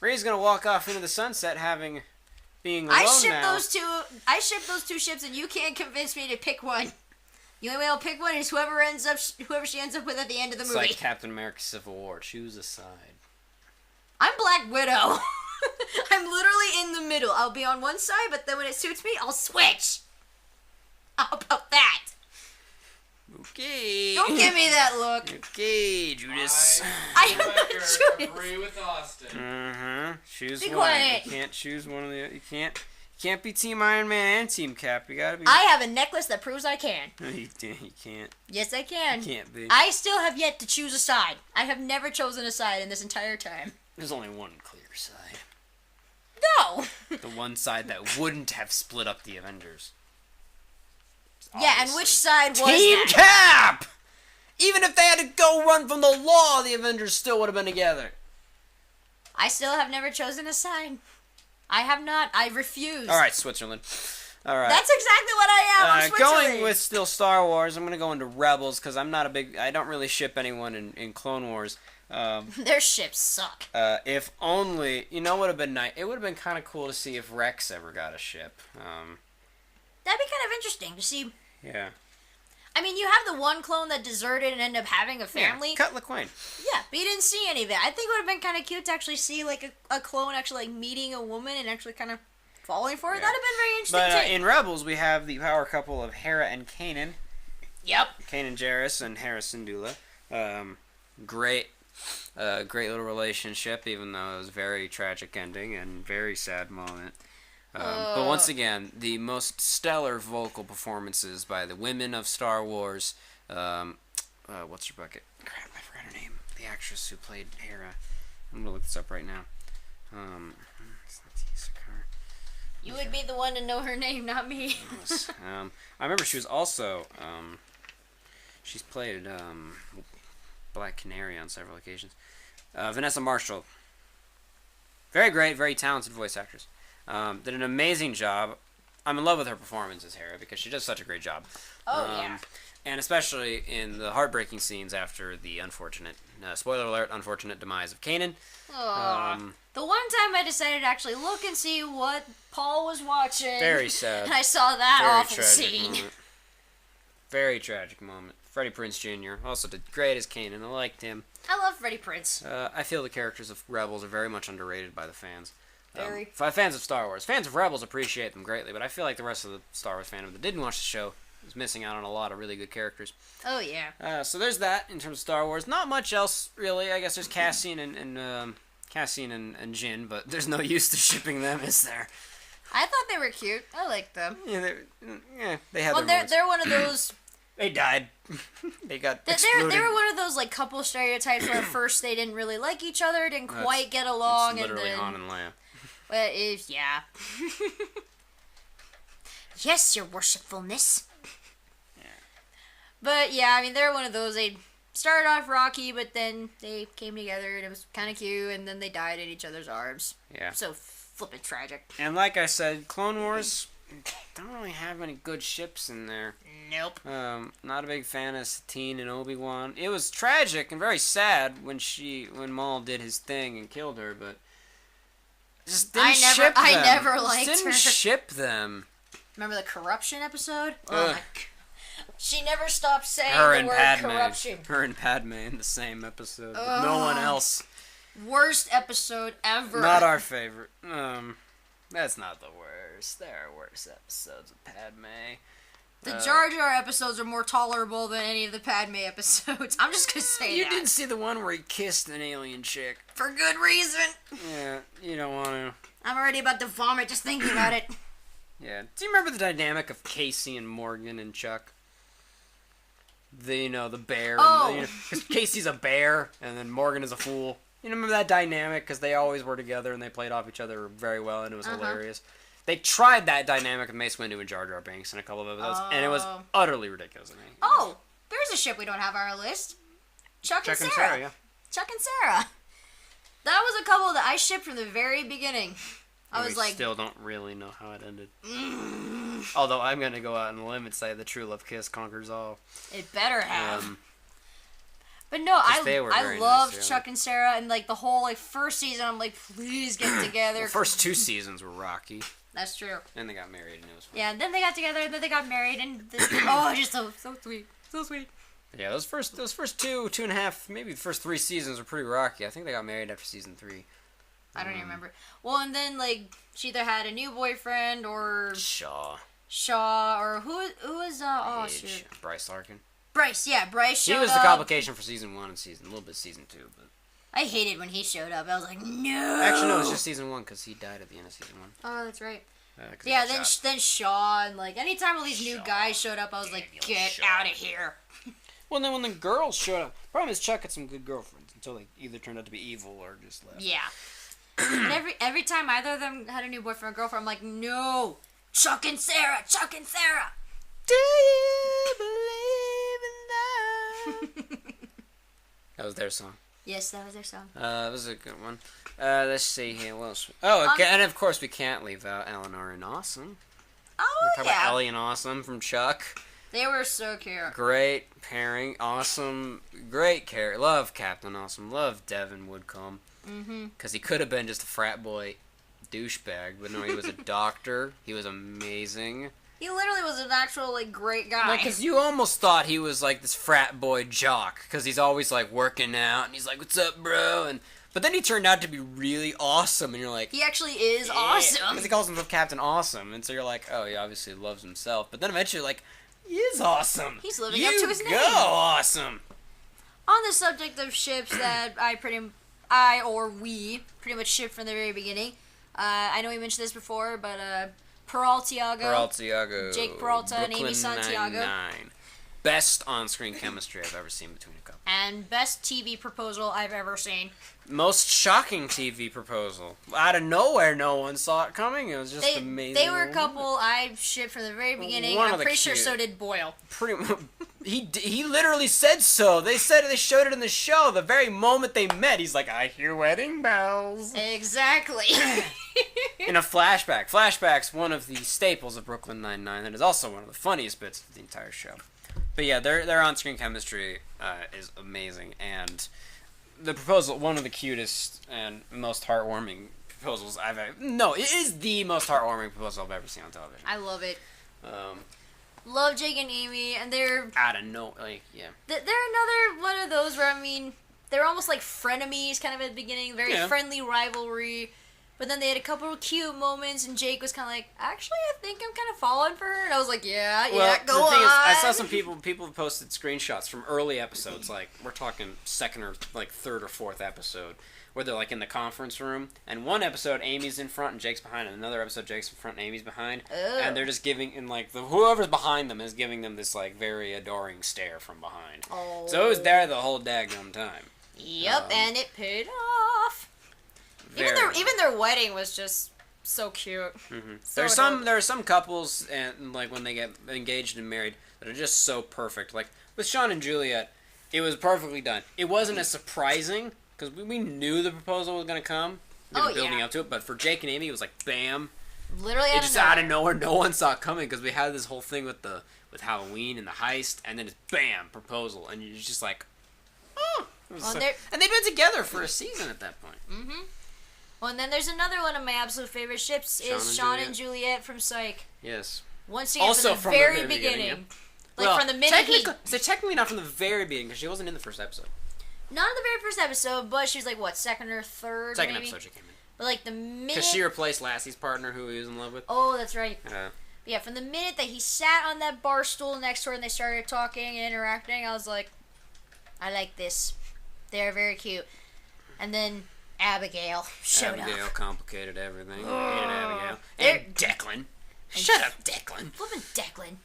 Rey's going to walk off into the sunset being alone I ship now. those two ships, and you can't convince me to pick one. The only way I'll pick one is whoever she ends up with at the end of the It's movie. like Captain America Civil War. Choose a side. I'm Black Widow. I'm literally in the middle. I'll be on one side, but then when it suits me, I'll switch. How about that? Okay. Don't give me that look. Okay, Judas. I am for not record, Judas. agree with Austin. Mm-hmm. Choose Be one. quiet. You can't choose one of the. You can't be Team Iron Man and Team Cap. You gotta be. I have a necklace that proves I can. You can't. Yes, I can. You can't be. I still have yet to choose a side. I have never chosen a side in this entire time. There's only one clear side. No. The one side that wouldn't have split up the Avengers. Yeah, and which side was Team that? Cap! Even if they had to go run from the law, the Avengers still would have been together. I still have never chosen a side. I have not. I refuse. All right, Switzerland. All right. That's exactly what I am. I'm Switzerland. Going with still Star Wars, I'm going to go into Rebels because I'm not a big... I don't really ship anyone in Clone Wars. Their ships suck. If only... You know what would have been nice? It would have been kind of cool to see if Rex ever got a ship. That'd be kind of interesting to see. Yeah. I mean, you have the one clone that deserted and ended up having a family. Yeah, Cut LaQuain. Yeah, but you didn't see any of that. I think it would have been kind of cute to actually see like a clone actually like meeting a woman and actually kind of falling for her. Yeah. That'd have been very interesting. But in Rebels, we have the power couple of Hera and Kanan. Yep. Kanan Jarrus and Hera Syndulla. Great little relationship, even though it was a very tragic ending and very sad moment. But once again, the most stellar vocal performances by the women of Star Wars. What's her bucket? Crap, I forgot her name. The actress who played Hera. I'm gonna look this up right now. It's not Tia Sakar. You would be the one to know her name, not me. I remember she was also. She's played Black Canary on several occasions. Vanessa Marshall. Very great, very talented voice actress. Did an amazing job. I'm in love with her performance as Hera because she does such a great job. Yeah. And especially in the heartbreaking scenes after the unfortunate, spoiler alert, unfortunate demise of Kanan. The one time I decided to actually look and see what Paul was watching. Very sad. And I saw that Very awful tragic scene. moment. Very tragic moment. Freddie Prinze Jr. also did great as Kanan. I liked him. I love Freddie Prinze. I feel the characters of Rebels are very much underrated by the fans. Very. Fans of Star Wars. Fans of Rebels appreciate them greatly, but I feel like the rest of the Star Wars fandom that didn't watch the show is missing out on a lot of really good characters. Oh, yeah. So there's that in terms of Star Wars. Not much else, really. I guess there's Cassian and Jyn, but there's no use to shipping them, is there? I thought they were cute. I liked them. Yeah, they had Well, their moments. they're one of those... They died. They got They exploded. were one of those like couple stereotypes where at first they didn't really like each other, didn't quite get along, It's literally and then Han and Leia. well, yeah. Yes, your worshipfulness. Yeah. But yeah, I mean they're one of those. They started off rocky, but then they came together and it was kind of cute, and then they died in each other's arms. Yeah. So flippin' tragic. And like I said, Clone Wars don't really have any good ships in there. Nope. Not a big fan of Satine and Obi-Wan. It was tragic and very sad when Maul did his thing and killed her, but just didn't ship them. I never Just liked didn't her. ship them. Remember the corruption episode? Ugh. Oh my God. She never stopped saying Her the and word Padme. corruption. Her and Padme in the same episode. With no one else. Worst episode ever. Not our favorite. That's not the worst. There are worse episodes of Padme. The Jar Jar episodes are more tolerable than any of the Padme episodes. I'm just gonna say You that. did see the one where he kissed an alien chick. For good reason. Yeah, you don't want to. I'm already about to vomit just thinking about it. Yeah. Do you remember the dynamic of Casey and Morgan and Chuck? The bear. Oh. And 'cause Casey's a bear, and then Morgan is a fool. You remember that dynamic? Because they always were together, and they played off each other very well, and it was hilarious. They tried that dynamic with Mace Windu and Jar Jar Binks in a couple of episodes, and it was utterly ridiculous to me. Oh, there's a ship we don't have on our list. Chuck and Sarah. yeah. Chuck and Sarah. That was a couple that I shipped from the very beginning. I was we like, still don't really know how it ended. Although I'm gonna go out on a limb and say the true love kiss conquers all. it better have. Um, But no, they were I very loved nice, yeah. Chuck and Sarah, and like the whole like first season, I'm like, please get together. the first 2 seasons were rocky, That's true. and they got married, and it was fun. Yeah, and then they got together, and then they got married, and just so sweet, so sweet. Yeah, those first 2.5, maybe the first 3 seasons were pretty rocky. I think they got married after season 3. I don't even remember. Well, and then like she either had a new boyfriend or Shaw. or who was shoot. Bryce Larkin. Bryce, yeah, Bryce showed He was up. the complication for season 1 and a little bit season 2, but I hated when he showed up. I was like, no. actually no, it was just season 1 because he died at the end of season 1. Oh, that's right. 'Cause he Yeah, got shot. then Shaw, and like anytime all these new Shaw. guys showed up, I was like, Daniel get Shaw. out of here. Well, then when the girls showed up, problem is Chuck had some good girlfriends until they either turned out to be evil or just left. Yeah. And every time either of them had a new boyfriend or girlfriend, I'm like, no, Chuck and Sarah, Chuck and Sarah. Do you believe in love? That was their song. Yes, that was their song. That was a good one. Let's see here. What else? Oh, okay, and of course we can't leave out Eleanor and Awesome. Oh, We're talking about yeah. Ellie and Awesome from Chuck. They were so cute. Great pairing. Awesome. Great character. Love Captain Awesome. Love Devin Woodcomb. Because he could have been just a frat boy douchebag, but no, he was a doctor. He was amazing. He literally was an actual, like, great guy. Like, because you almost thought he was, like, this frat boy jock, because he's always, like, working out, and he's like, what's up, bro? But then he turned out to be really awesome, and you're like... He actually is awesome. Because he calls himself Captain Awesome, and so you're like, oh, he obviously loves himself. But then eventually, like, he is awesome. He's living up to his name. You go, awesome. On the subject of ships that we pretty much shipped from the very beginning, I know we mentioned this before, but Peraltiago. Jake Peralta and Amy Brooklyn Santiago. Nine-Nine. Best on-screen chemistry I've ever seen between a couple. And best TV proposal I've ever seen. Most shocking TV proposal. Out of nowhere, no one saw it coming. It was just amazing. They were a couple I shipped from the very beginning. I'm pretty sure so did Boyle. He literally said so. They showed it in the show. The very moment they met, he's like, I hear wedding bells. Exactly. In a flashback. Flashback's one of the staples of Brooklyn Nine-Nine, and is also one of the funniest bits of the entire show. But yeah, their on-screen chemistry is amazing, and the proposal, one of the cutest and most heartwarming proposals I've ever... No, it is the most heartwarming proposal I've ever seen on television. I love it. Love Jake and Amy, and they're... Out of no... Like, yeah. They're another one of those where, I mean, they're almost like frenemies kind of at the beginning, very friendly rivalry. But then they had a couple of cute moments, and Jake was kind of like, actually, I think I'm kind of falling for her. And I was like, go on. Thing is, I saw some people posted screenshots from early episodes, like, we're talking second or, like, third or fourth episode, where they're, like, in the conference room. And one episode, Amy's in front and Jake's behind, and another episode, Jake's in front and Amy's behind. Oh. And they're just giving, and, like, whoever's behind them is giving them this, like, very adoring stare from behind. Oh. So it was there the whole daggum time. Yep, and it paid off. Even their wedding was just so cute. Mm-hmm. So there are some couples, and like when they get engaged and married, that are just so perfect. Like with Sean and Juliet, it was perfectly done. It wasn't as surprising because we knew the proposal was gonna come. They were building up to it, but for Jake and Amy, it was like bam. Literally out of nowhere. No one saw it coming because we had this whole thing with Halloween and the heist, and then it's bam proposal, and you're just like, oh. And they've been together for a season at that point. Mm-hmm. Well, and then there's another one of my absolute favorite ships is Sean and Juliet from Psych. Yes. Once again, from the very beginning. Like, from the minute technically not from the very beginning, because she wasn't in the first episode. Not in the very first episode, but she was like, what, second or third, Second maybe? episode she came in. But, like, the minute... Because she replaced Lassie's partner, who he was in love with. Oh, that's right. Yeah, from the minute that he sat on that bar stool next to her and they started talking and interacting, I was like, I like this. They're very cute. And then... Abigail showed up. Abigail complicated everything. I hated Abigail. And Declan. Shut up, Declan. Flippin' Declan.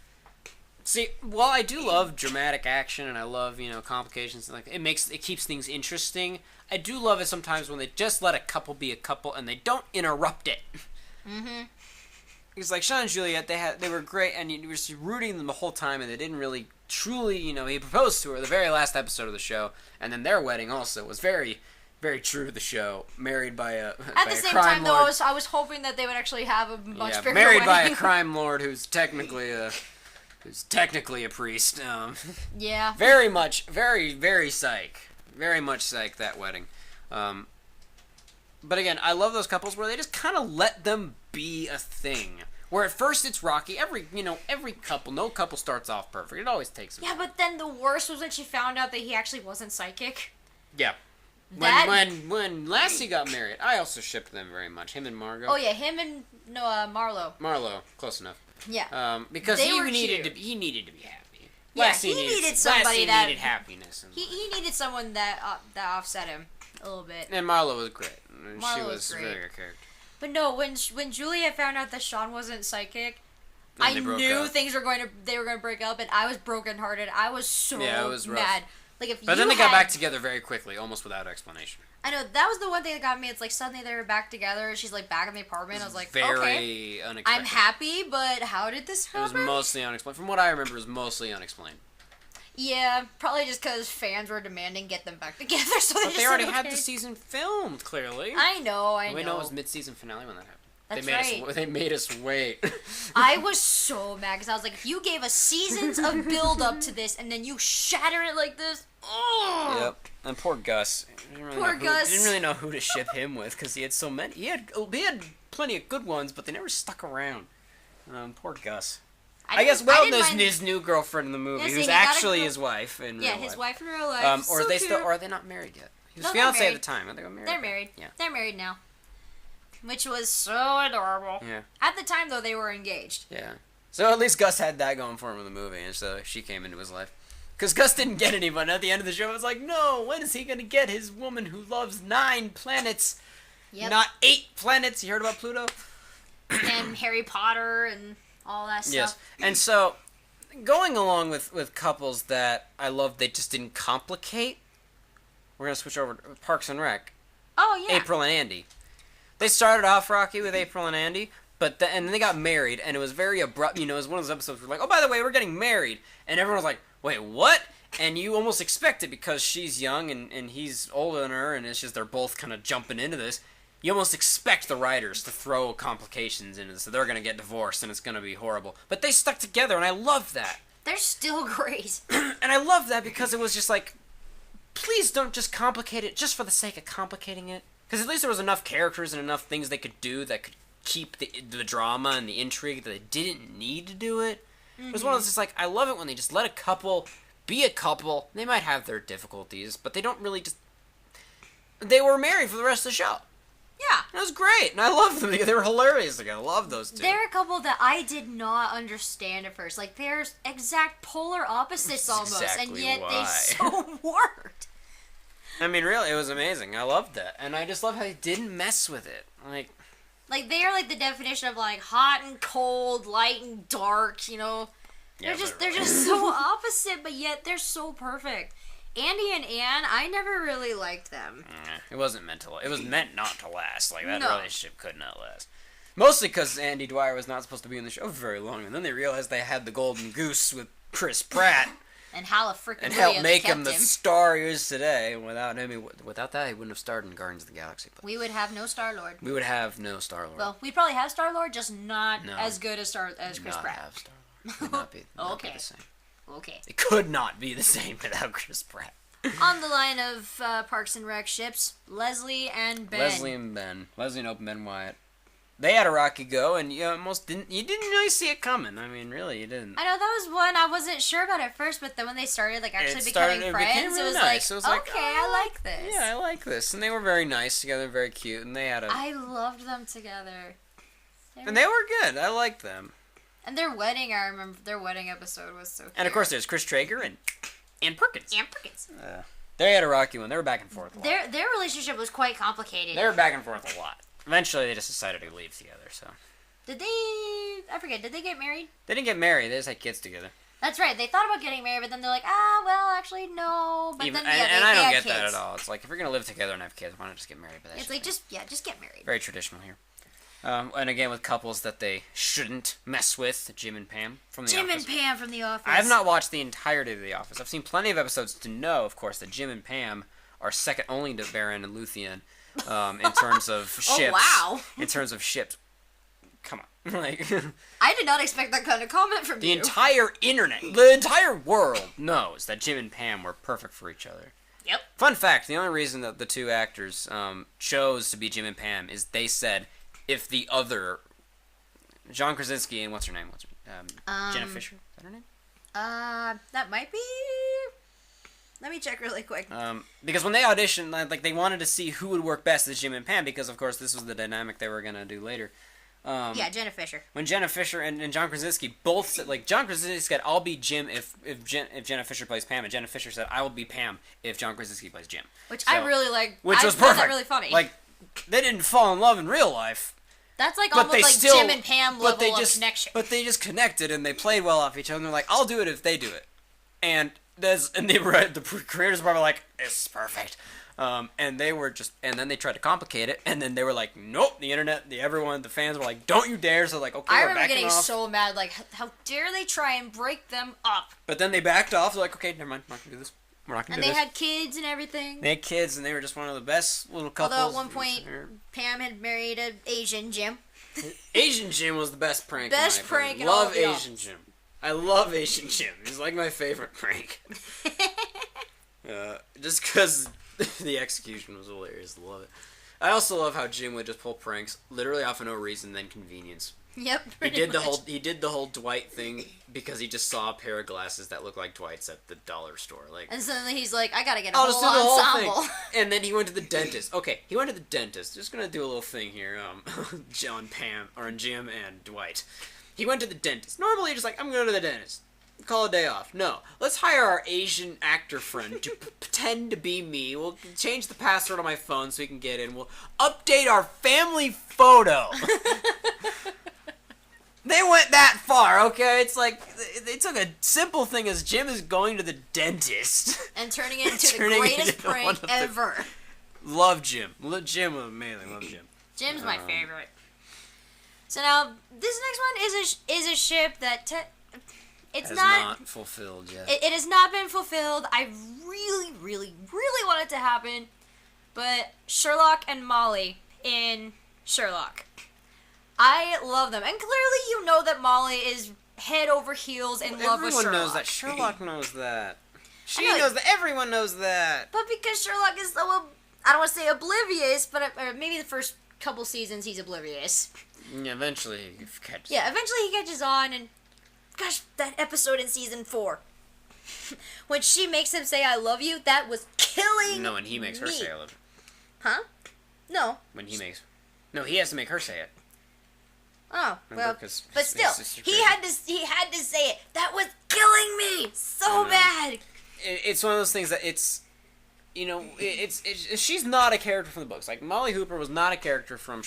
See, while I do love dramatic action and I love, complications and it keeps things interesting, I do love it sometimes when they just let a couple be a couple and they don't interrupt it. Mm-hmm. Because like Sean and Juliet, they were great and you were just rooting them the whole time and they didn't really truly, he proposed to her the very last episode of the show, and then their wedding also was very, very true to the show. Married by a At the same time, though, I was hoping that they would actually have a much bigger married wedding. by a crime lord who's technically a priest. Yeah. Very much, very psych. Very much psych, that wedding. But again, I love those couples where they just kind of let them be a thing. Where at first it's rocky. Every couple, no couple starts off perfect. It always takes a Yeah, but then the worst was when she found out that he actually wasn't psychic. Yeah. When Lassie got married, I also shipped them very much. Him and Margot. Oh yeah, him and Marlo. Marlo, close enough. Yeah. Because he needed to be happy. Yeah, Lassie he needed somebody Lassie needed happiness. He needed someone that offset him a little bit. And Marlo was great. She Marlo was great. really good character. But no, when Julia found out that Sean wasn't psychic, I knew they were going to break up, and I was brokenhearted. I was so mad. But then they got back together very quickly, almost without explanation. I know, that was the one thing that got me. It's like suddenly they were back together, and she's like back in the apartment. I was like, very unexpected. I'm happy, but how did this happen? It was mostly unexplained. From what I remember, it was mostly unexplained. Yeah, probably just because fans were demanding get them back together. But they already had the season filmed, clearly. I know. We know it was mid-season finale when that happened. That's They made us wait. I was so mad because I was like, if you gave us seasons of build-up to this and then you shatter it like this, oh! Yep. And poor Gus. Gus. Didn't really know who to ship him with because he had so many. He had plenty of good ones, but they never stuck around. Poor Gus. I guess didn't Weldon is mind- his new girlfriend in the movie, Yeah, see, who's he got a actually girl- his wife in Yeah, real his life. wife in real life. Or So are they cute. still? Or are they not married yet? He was No, they're fiance at married. the time. I think I'm married. They're married. Yeah. They're married now. Which was so adorable. Yeah. At the time, though, they were engaged. Yeah. So at least Gus had that going for him in the movie, and so she came into his life. Because Gus didn't get anyone. At the end of the show, it was like, no, when is he going to get his woman who loves 9 planets, not 8 planets? You heard about Pluto? And Harry Potter and all that stuff. Yes. And so, going along with couples that I love, they just didn't complicate, we're going to switch over to Parks and Rec. Oh, yeah. April and Andy. They started off rocky with April and Andy, and then they got married, and it was very abrupt. You know, it was one of those episodes where like, oh, by the way, we're getting married. And everyone was like, wait, what? And you almost expect it because she's young and he's older than her, and it's just they're both kind of jumping into this. You almost expect the writers to throw complications into this, so they're going to get divorced, and it's going to be horrible. But they stuck together, and I love that. They're still great. And I love that because it was just like, please don't just complicate it just for the sake of complicating it. Because at least there was enough characters and enough things they could do that could keep the drama and the intrigue that they didn't need to do it. It was one of those, just like, I love it when they just let a couple be a couple. They might have their difficulties, but they don't really just... They were married for the rest of the show. Yeah. It was great, and I loved them. They were hilarious together. I love those two. They're a couple that I did not understand at first. Like, they're exact polar opposites almost, and exactly yet why. they so worked. I mean, really, it was amazing. I loved that. And I just love how they didn't mess with it. Like, they are like the definition of like hot and cold, light and dark, you know? Yeah, They're just so opposite, but yet they're so perfect. Andy and Anne, I never really liked them. It wasn't meant to. It was meant not to last. Like that No. relationship could not last. Mostly because Andy Dwyer was not supposed to be in the show very long, and then they realized they had the golden goose with Chris Pratt, And freaking and helped make him kept the star he is today. Without him, without that, he wouldn't have starred in Guardians of the Galaxy. But We would have no Star-Lord. we would have no Star Lord. Well, we probably have Star-Lord, just not No. as good as Chris not Pratt. have Star Lord. Could not be. Not be Okay. the same. Okay. It could not be the same without Chris Pratt. On the line of Parks and Rec ships, Leslie and Ben. Leslie and Ben. Leslie and Ben Wyatt. They had a rocky go, and you almost didn't. You didn't really see it coming. I mean, really, you didn't. I know that was one I wasn't sure about at first, but then when they started like actually It becoming friends, became really it was nice. like, It was like, okay, I like this. Yeah, I like this. And they were very nice together, very cute, and they had a. I loved them together. And they were good. I liked them. And their wedding, I remember their wedding episode was so cute. And of course, there's Chris Traeger and Ann Perkins. Ann Perkins. They had a rocky one. They were back and forth a lot. Their relationship was quite complicated. They were back and forth a lot. Eventually, they just decided to leave together. So Did they? I forget. Did they get married? they didn't get married. They just had kids together. That's right. They thought about getting married, but then they're like, well, actually, no. But Even, then yeah, and they I don't had get kids. that at all. It's like if you're gonna live together and have kids, why not just get married? But that's It's like just get married. very traditional here. And again, with couples that they shouldn't mess with, Jim and Pam from The Jim Office. and Pam from The Office. I have not watched the entirety of The Office. I've seen plenty of episodes to know, of course, that Jim and Pam are second only to Baron and Luthien in terms of ships. Oh, wow. In terms of ships. Come on. Like, I did not expect that kind of comment from the you. entire internet, the entire world knows that Jim and Pam were perfect for each other. Yep. Fun fact, the only reason that the two actors chose to be Jim and Pam is they said if the other... John Krasinski and what's her name? Jenna Fisher? Is that her name? That might be... Let me check really quick. Because when they auditioned, like they wanted to see who would work best as Jim and Pam, because of course this was the dynamic they were gonna do later. Yeah, Jenna Fisher. When Jenna Fisher and John Krasinski both said, like John Krasinski said, "I'll be Jim if Jenna Fisher plays Pam," and Jenna Fisher said, "I will be Pam if John Krasinski plays Jim." Which So- I really like. Which I was found perfect. that really funny. Like they didn't fall in love in real life. That's like But almost they like still, Jim and Pam level of connection. But they just connected and they played well off each other. And they're like, "I'll do it if they do it," and they were the creators were like, "It's perfect," and they were just, and then they tried to complicate it, and then they were like, "Nope." The internet, everyone, the fans were like, "Don't you dare!" So like, okay, I we're remember backing getting off. so mad, like, how dare they try and break them up? But then they backed off. They're like, "Okay, never mind. We're not gonna do this. We're not gonna And do they this." had kids and everything. They had kids, and they were just one of the best little couples. Although at one point, Pam had married an Asian Jim. Asian Jim was the best prank. Best in my prank opinion. in all Love of The Asian Jim. I love Asian Jim. He's like my favorite prank. Just because the execution was hilarious. Love it. I also love how Jim would just pull pranks literally off of no reason than convenience. Yep. He Pretty did the much. whole Dwight thing because he just saw a pair of glasses that looked like Dwight's at the dollar store. Like, And suddenly he's like, I gotta get a I'll just do the whole whole ensemble. thing. And then he went to the dentist. Okay, he went to the dentist. Just gonna do a little thing here. John, Pam, or Jim and Dwight. He went to the dentist. Normally, you're just like, I'm going to the dentist. Call a day off. No. Let's hire our Asian actor friend to pretend to be me. We'll change the password on my phone so he can get in. We'll update our family photo. They went that far, okay? It's like, they took a simple thing as Jim is going to the dentist. And turning it into Turning the it greatest into one prank of the- ever. Love Jim. Jim was amazing. Love Jim. Jim's my favorite. So now, this next one is a ship that it's Has not fulfilled yet. it has not been fulfilled. I really, really, really want it to happen. But Sherlock and Molly in Sherlock. I love them. And clearly you know that Molly is head over heels in love with Sherlock. Everyone knows that. Sherlock knows that. She know. knows that. Everyone knows that. But because Sherlock is so, I don't want to say oblivious, but or maybe the first couple seasons he's oblivious. Yeah, eventually he catches. Yeah, eventually he catches on, and gosh, that episode in season 4. When she makes him say I love you, that was killing No, when he makes her me. say I love it. Huh? No. When he makes... No, he has to make her say it. Oh, Remember? well, 'Cause but his still, sister he crazy. had to say it. That was killing me so I know. bad. It's one of those things that it's... You know, it's she's not a character from the books. Like, Molly Hooper was not a character from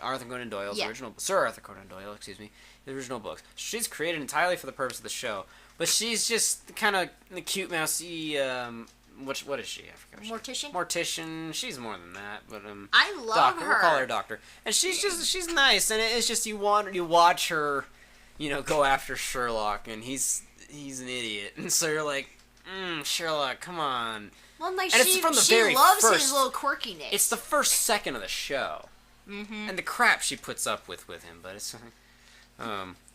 Arthur Conan Doyle's original... Sir Arthur Conan Doyle, excuse me. The original books. She's created entirely for the purpose of the show. But she's just kind of the cute, mousy... what is she? I forgot what she is. Mortician? Mortician. She's more than that, but I love doctor. her. We'll call her doctor. And she's nice, and it's just you watch her, go after Sherlock, and he's an idiot, and so you're like, Sherlock, come on. Well, like And it's she from the she very loves first- his little quirkiness. It's the first second of the show, Mm-hmm. and the crap she puts up with him, but it's You're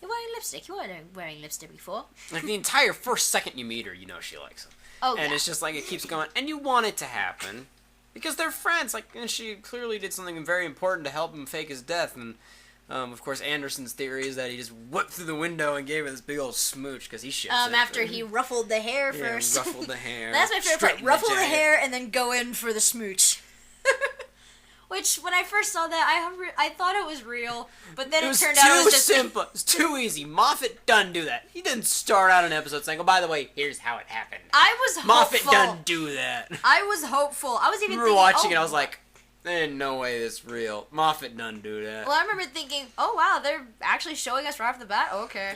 wearing lipstick. You weren't wearing lipstick before. like the entire first second you meet her, she likes him. Oh, And yeah. it's just like it keeps going, and you want it to happen because they're friends. Like, and she clearly did something very important to help him fake his death. And of course, Anderson's theory is that he just whipped through the window and gave her this big old smooch because he ships it. After he ruffled the hair first. ruffled the hair. That's my favorite part. straightened Ruffle the jacket. hair and then go in for the smooch. Which, when I first saw that, I thought it was real, but then It it was turned too out it was just simple. It was too easy. Moffat doesn't do that. He didn't start out an episode saying, "Oh, by the way, here's how it happened." I was Moffat hopeful. doesn't do that. I was hopeful. I was even We were thinking, watching oh, it. I was like, "Ain't no way this is real." Moffat doesn't do that. Well, I remember thinking, oh wow, they're actually showing us right off the bat? Okay.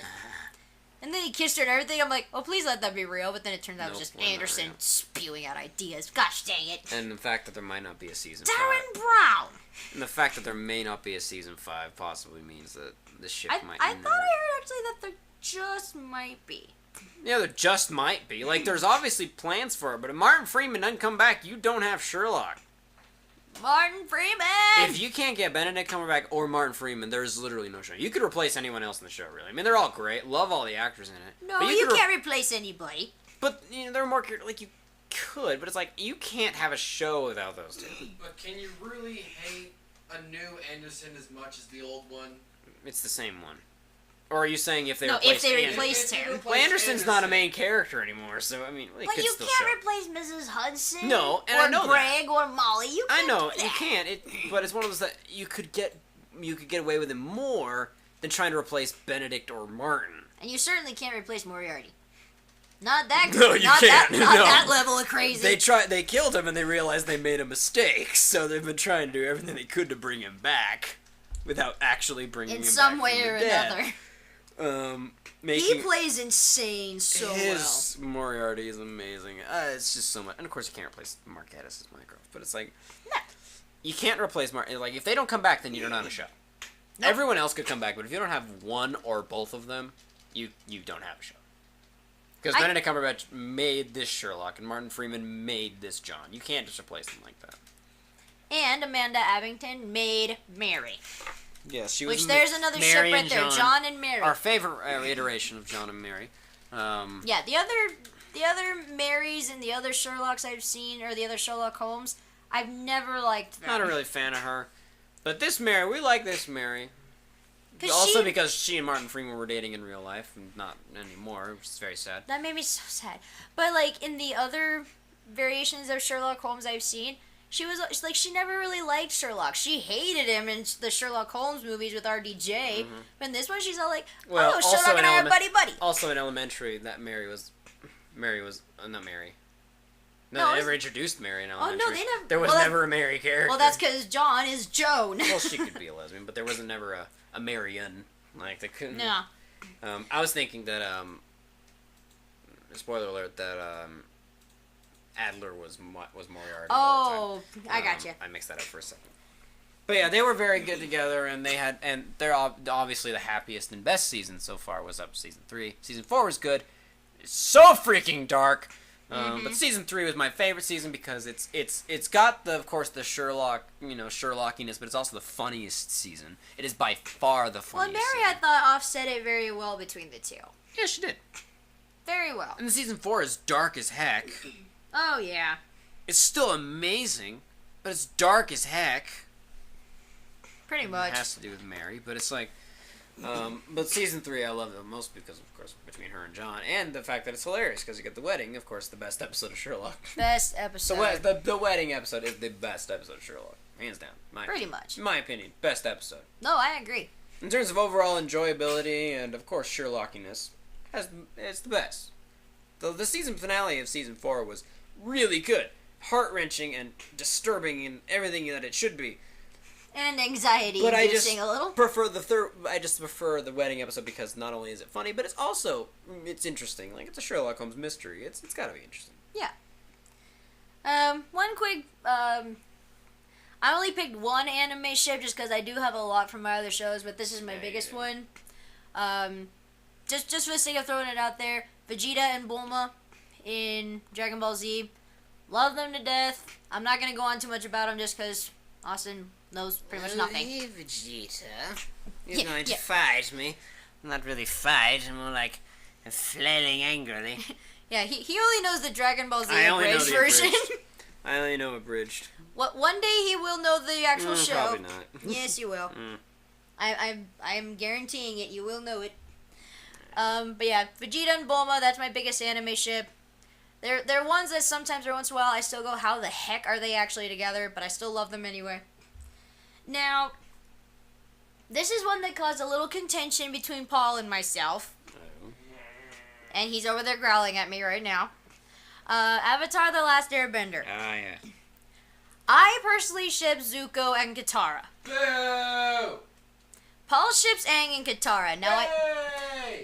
And then he kissed her and everything. I'm like, oh, please let that be real. But then it turns out it was Nope, just we're not Anderson real. spewing out ideas. Gosh dang it. And the fact that there might not be a season Darren 5. Brown. And the fact that there may not be a season 5 possibly means that the ship I might thought I never... heard actually that there just might be. Yeah, there just might be. Like, there's obviously plans for it, but if Martin Freeman doesn't come back, you don't have Sherlock. Martin Freeman! If you can't get Benedict Cumberbatch or Martin Freeman, there's literally no show. You could replace anyone else in the show, really. I mean, they're all great. Love all the actors in it. No, But you could can't replace anybody. But, they're more... Like, you could, but it's like, you can't have a show without those two. But can you really hate a new Anderson as much as the old one? It's the same one. Or are you saying if they No, replaced if they Anderson? replaced If you him. replace Well, Anderson's not a Anderson- main character anymore, so, I mean, they But could you still can't show. replace Mrs. Hudson. No, and or I know that. Greg or Molly. You I can't know, do you that. can't, but it's one of those that you could get away with it more than trying to replace Benedict or Martin. And you certainly can't replace Moriarty. Not that. No, you not can't. That, not No. that level of crazy. They killed him and they realized they made a mistake, so they've been trying to do everything they could to bring him back without actually bringing in him some back way from or the dead. another. Making He plays insane so his Moriarty is amazing. It's just so much, and of course you can't replace Mark Gatiss as Mycroft, but it's like No. you can't replace Mark. Like if they don't come back, then you don't have a show. Nope. Everyone else could come back, but if you don't have one or both of them, you don't have a show. Because Benedict Cumberbatch made this Sherlock, and Martin Freeman made this John. You can't just replace them like that. And Amanda Abington made Mary. Yes, she was. Which there's another ship Mary right and there, John and Mary. Our favorite iteration of John and Mary. Yeah, the other Marys and the other Sherlocks I've seen, or the other Sherlock Holmes, I've never liked them. Not a really fan of her, but this Mary, we like this Mary. Also because she and Martin Freeman were dating in real life, and not anymore, which is very sad. That made me so sad. But like in the other variations of Sherlock Holmes I've seen, she was like she never really liked Sherlock. She hated him in the Sherlock Holmes movies with RDJ. But in this one, she's all like, "Oh, Sherlock and I are buddy." Also in elementary, that Mary was not Mary. No, they never introduced Mary in elementary. Oh no, they never. There was never a Mary character. Well, that's because John is Joan. Well, she could be a lesbian, but there wasn't never a Marian. Like they couldn't. No. I was thinking that spoiler alert, that Adler was Moriarty. Oh, I gotcha. I mixed that up for a second. But yeah, they were very good together, and they're obviously the happiest and best season so far was up season 3. Season 4 was good. It's so freaking dark. But season 3 was my favorite season because it's got of course the Sherlock, Sherlockiness, but it's also the funniest season. It is by far the funniest. Well, Mary, I thought offset it very well between the two. Yeah, she did. Very well. And season 4 is dark as heck. Oh yeah. It's still amazing, but it's dark as heck. Pretty much. It has to do with Mary, but it's like, but season 3 I love the most because, of course, between her and John, and the fact that it's hilarious because you get the wedding, of course, the best episode of Sherlock. Best episode. The wedding episode is the best episode of Sherlock, hands down. Pretty much. In my opinion, best episode. No, I agree. In terms of overall enjoyability and, of course, Sherlockiness, it's the best. The season finale of season 4 was really good, heart-wrenching and disturbing and everything that it should be. And anxiety but inducing a little. I just prefer the wedding episode because not only is it funny, but it's interesting. Like, it's a Sherlock Holmes mystery. It's got to be interesting. Yeah. One quick. I only picked one anime ship just because I do have a lot from my other shows, but this is my biggest one. Just for the sake of throwing it out there, Vegeta and Bulma in Dragon Ball Z. Love them to death. I'm not going to go on too much about them just because Austin knows pretty much nothing. Hey, Vegeta. You're going to fight me. Not really fight, more like flailing angrily. Yeah, he only knows the Dragon Ball Z abridged version. I only know abridged. One day he will know the actual show. Probably not. Yes, you will. I'm guaranteeing it. You will know it. But yeah, Vegeta and Bulma, that's my biggest anime ship. They're ones that sometimes, every once in a while, I still go, how the heck are they actually together? But I still love them anyway. Now, this is one that caused a little contention between Paul and myself. Oh. And he's over there growling at me right now. Avatar: The Last Airbender. Ah, yeah. I personally ship Zuko and Katara. Boo! Paul ships Aang and Katara. Now,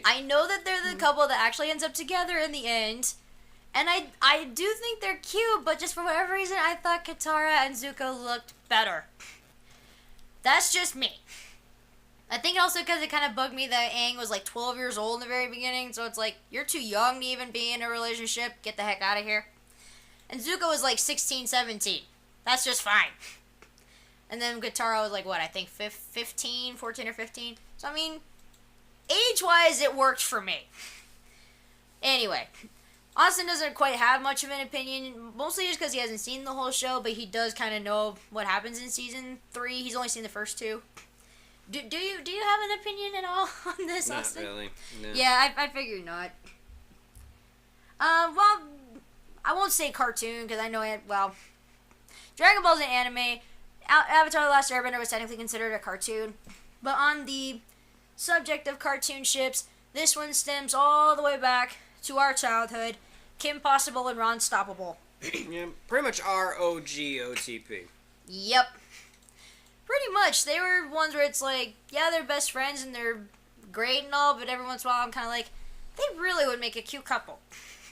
I know that they're the couple that actually ends up together in the end. And I do think they're cute, but just for whatever reason, I thought Katara and Zuko looked better. That's just me. I think also because it kind of bugged me that Aang was like 12 years old in the very beginning, so it's like, you're too young to even be in a relationship. Get the heck out of here. And Zuko was like 16, 17. That's just fine. And then Katara was like, what, I think 14 or 15? So, I mean, age-wise, it worked for me. Anyway, Austin doesn't quite have much of an opinion, mostly just because he hasn't seen the whole show, but he does kind of know what happens in season 3. He's only seen the first 2. Do you have an opinion at all on this, Austin? Not really. No. Yeah, I figured not. Well, I won't say cartoon because I know it. Well, Dragon Ball's an anime. Avatar: The Last Airbender was technically considered a cartoon, but on the subject of cartoon ships, this one stems all the way back to our childhood. Kim Possible and Ron Stoppable. Yeah, pretty much ROGOTP. Yep. Pretty much. They were ones where it's like, yeah, they're best friends and they're great and all, but every once in a while I'm kind of like, they really would make a cute couple.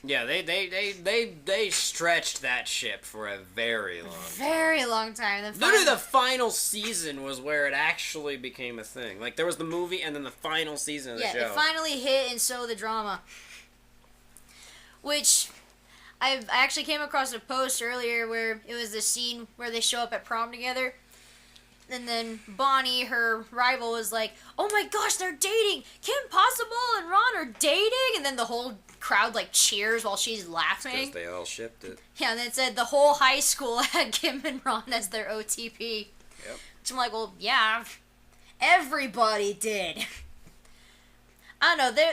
Yeah, they stretched that ship for a very long time. Very long time. Literally the final season was where it actually became a thing. Like, there was the movie and then the final season of the show. Yeah, it finally hit and so the drama. Which, I actually came across a post earlier where it was the scene where they show up at prom together. And then Bonnie, her rival, was like, oh my gosh, they're dating! Kim Possible and Ron are dating! And then the whole crowd, like, cheers while she's laughing. Because they all shipped it. Yeah, and then it said the whole high school had Kim and Ron as their OTP. Yep. So I'm like, well, yeah. Everybody did. I don't know,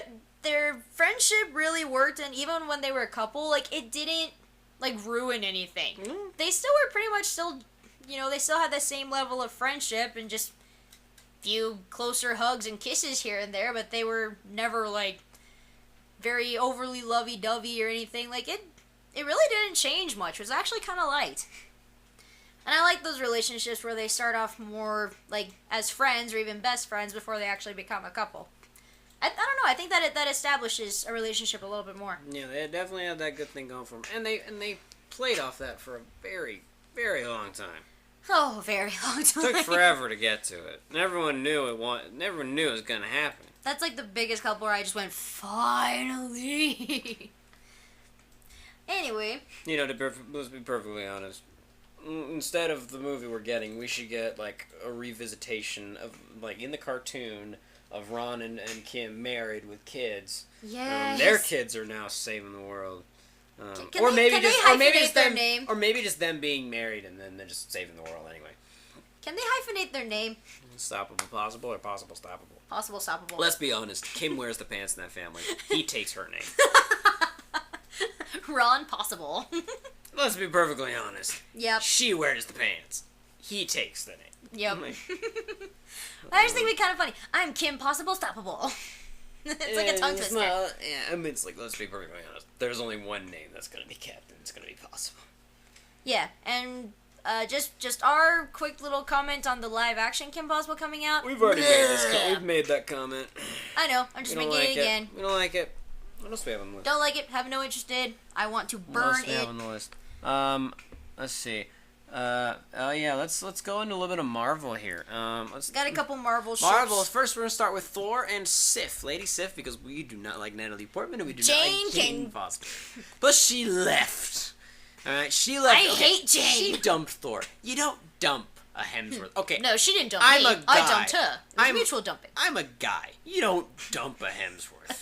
their friendship really worked, and even when they were a couple, like, it didn't, like, ruin anything. They still were pretty much still, they still had the same level of friendship, and just few closer hugs and kisses here and there, but they were never, like, very overly lovey-dovey or anything. Like, it really didn't change much. It was actually kind of light. And I like those relationships where they start off more, like, as friends or even best friends before they actually become a couple. I don't know. I think that that establishes a relationship a little bit more. Yeah, they definitely had that good thing going for them. And they played off that for a very, very long time. Oh, very long time. It took forever to get to it. And everyone knew it was going to happen. That's like the biggest couple where I just went, finally. Anyway. Let's be perfectly honest. Instead of the movie we're getting, we should get, like, a revisitation of, like, in the cartoon of Ron and Kim married with kids. Yes. Their kids are now saving the world. Can they hyphenate their name? Or maybe just them being married and then they're just saving the world anyway. Can they hyphenate their name? Stoppable possible or possible stoppable? Possible stoppable. Let's be honest. Kim wears the pants in that family. He takes her name. Ron Possible. Let's be perfectly honest. Yep. She wears the pants. He takes the name. Yep. I just think it'd be kind of funny. I'm Kim Possible Stoppable. It's like a tongue twister. It's like, let's be perfectly honest. There's only one name that's going to be kept, and it's going to be possible. Yeah, and just our quick little comment on the live action Kim Possible coming out. We've already made this. We've made that comment. I know. I'm just making it again. We don't like it. What else do we have on the list? Don't like it. Have no interest in. I want to burn what else do we it. have on the list? Let's see. Let's go into a little bit of Marvel here. Got a couple Marvel ships. Marvel. First, we're gonna start with Thor and Sif, Lady Sif, because we do not like Natalie Portman and we do not like Jane Foster. But she left. All right, she left. I hate Jane. She dumped Thor. You don't dump a Hemsworth. Okay. No, she didn't dump I'm me. a guy. I dumped her. It was mutual dumping. I'm a guy. You don't dump a Hemsworth.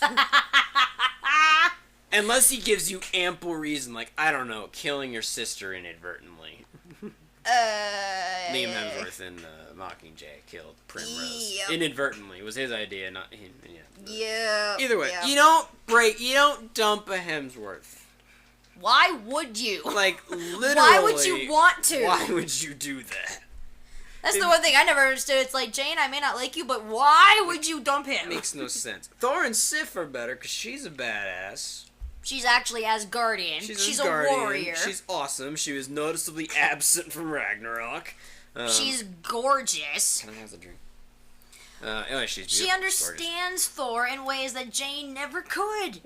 Unless he gives you ample reason, like, I don't know, killing your sister inadvertently. Liam Hemsworth in Mockingjay killed Primrose. Yep. Inadvertently. It was his idea, not him. Yeah. Either way, yeah. you don't dump a Hemsworth. Why would you? Like, literally. Why would you want to? Why would you do that? That's the one thing I never understood. It's like, Jane, I may not like you, but why would you dump him? Makes no sense. Thor and Sif are better because she's a badass. She's actually Asgardian. She's a warrior. She's awesome. She was noticeably absent from Ragnarok. She's gorgeous. Can I have the drink? Anyway, she's beautiful. She understands Thor in ways that Jane never could.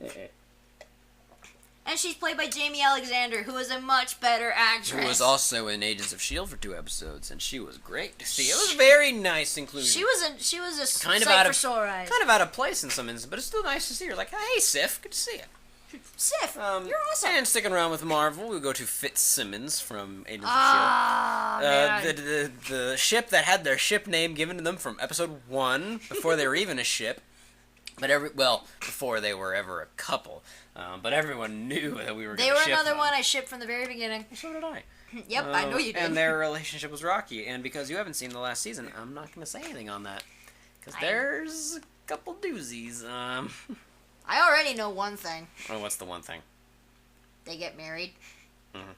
And she's played by Jamie Alexander, who is a much better actress. Who was also in Agents of S.H.I.E.L.D. for 2 episodes, and she was great to see. It was a very nice inclusion. She was a kind sight for sore eyes. Kind of out of place in some instances, but it's still nice to see her. Like, hey, Sif, good to see you. Sif, you're awesome. And sticking around with Marvel, we'll go to Fitzsimmons from Agents of S.H.I.E.L.D. The ship that had their ship name given to them from episode 1, before they were even a ship. But before they were ever a couple. But everyone knew that we were going to ship They were another them. one I shipped from the very beginning. So did I. Yep, I know you did. And their relationship was rocky. And because you haven't seen the last season, I'm not going to say anything on that. Because there's a couple doozies. I already know one thing. Oh, what's the one thing? They get married. Mm-hmm.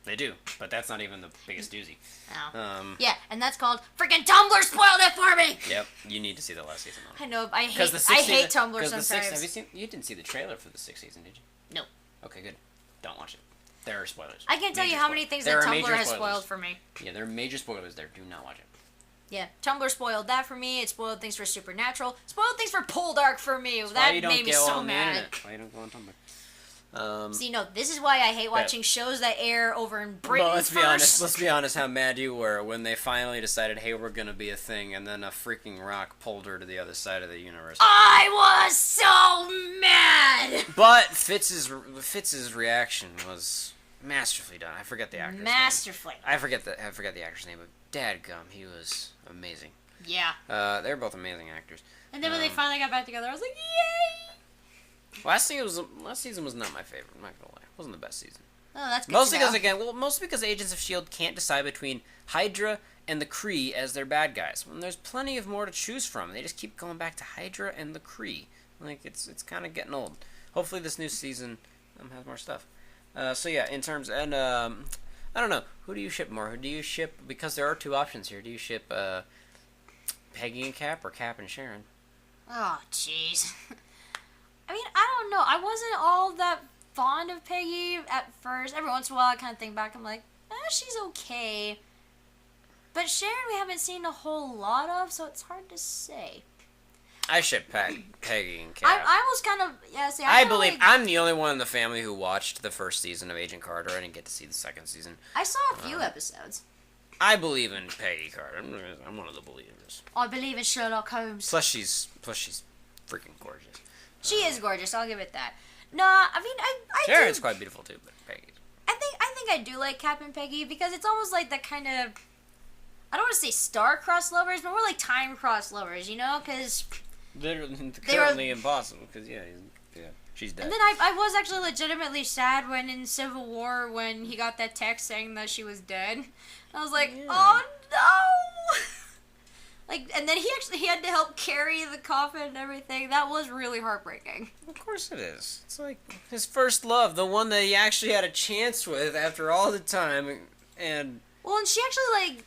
They do, but that's not even the biggest doozy. Oh. Yeah, and that's called freaking Tumblr spoiled it for me. Yep, you need to see the last season. I know, I hate Tumblr sometimes. You didn't see the trailer for the 6th season, did you? No. Okay, good. Don't watch it. There are spoilers. I can't tell you how many things that Tumblr has spoiled for me. Yeah, there are major spoilers there. Do not watch it. Yeah, Tumblr spoiled that for me. It spoiled things for Supernatural. Spoiled things for Poldark for me. That made me so mad. Why you don't go on Tumblr? See, no, this is why I hate watching shows that air over in Britain Well, let's first. be honest how mad you were when they finally decided, hey, we're gonna be a thing, and then a freaking rock pulled her to the other side of the universe. I was so mad! But Fitz's reaction was masterfully done. I forget the actor's name. Masterfully. I forget the actor's name, but dadgum, he was amazing. Yeah. They're both amazing actors. And then when they finally got back together, I was like, yay! Last season was not my favorite. I'm not gonna lie, it wasn't the best season. Oh, that's good Mostly to know. mostly because Agents of S.H.I.E.L.D. can't decide between Hydra and the Kree as their bad guys. When there's plenty of more to choose from. They just keep going back to Hydra and the Kree. Like, it's kind of getting old. Hopefully this new season has more stuff. So yeah, in terms, and I don't know, who do you ship more? Who do you ship, because there are two options here, do you ship Peggy and Cap or Cap and Sharon? Oh, jeez. I mean, I don't know. I wasn't all that fond of Peggy at first. Every once in a while, I kind of think back. I'm like, she's okay. But Sharon, we haven't seen a whole lot of, so it's hard to say. I ship Peggy and Cap. I was kind of, see, I believe I'm the only one in the family who watched the first season of Agent Carter. I didn't get to see the second season. I saw a few episodes. I believe in Peggy Carter. I'm one of the believers. I believe in Sherlock Holmes. Plus she's freaking gorgeous. She is gorgeous. I'll give it that. No, I mean, I Sharon's do, quite beautiful too, but Peggy. I think I do like Cap and Peggy because it's almost like that kind of. I don't want to say star-crossed lovers, but more like time-crossed lovers, you know? Because Literally, currently impossible. Because she's dead. And then I was actually legitimately sad when in Civil War when he got that text saying that she was dead. I was like, oh no! Like, and then he had to help carry the coffin and everything. That was really heartbreaking. Of course it is. It's like his first love, the one that he actually had a chance with after all the time, and. Well, and she actually like.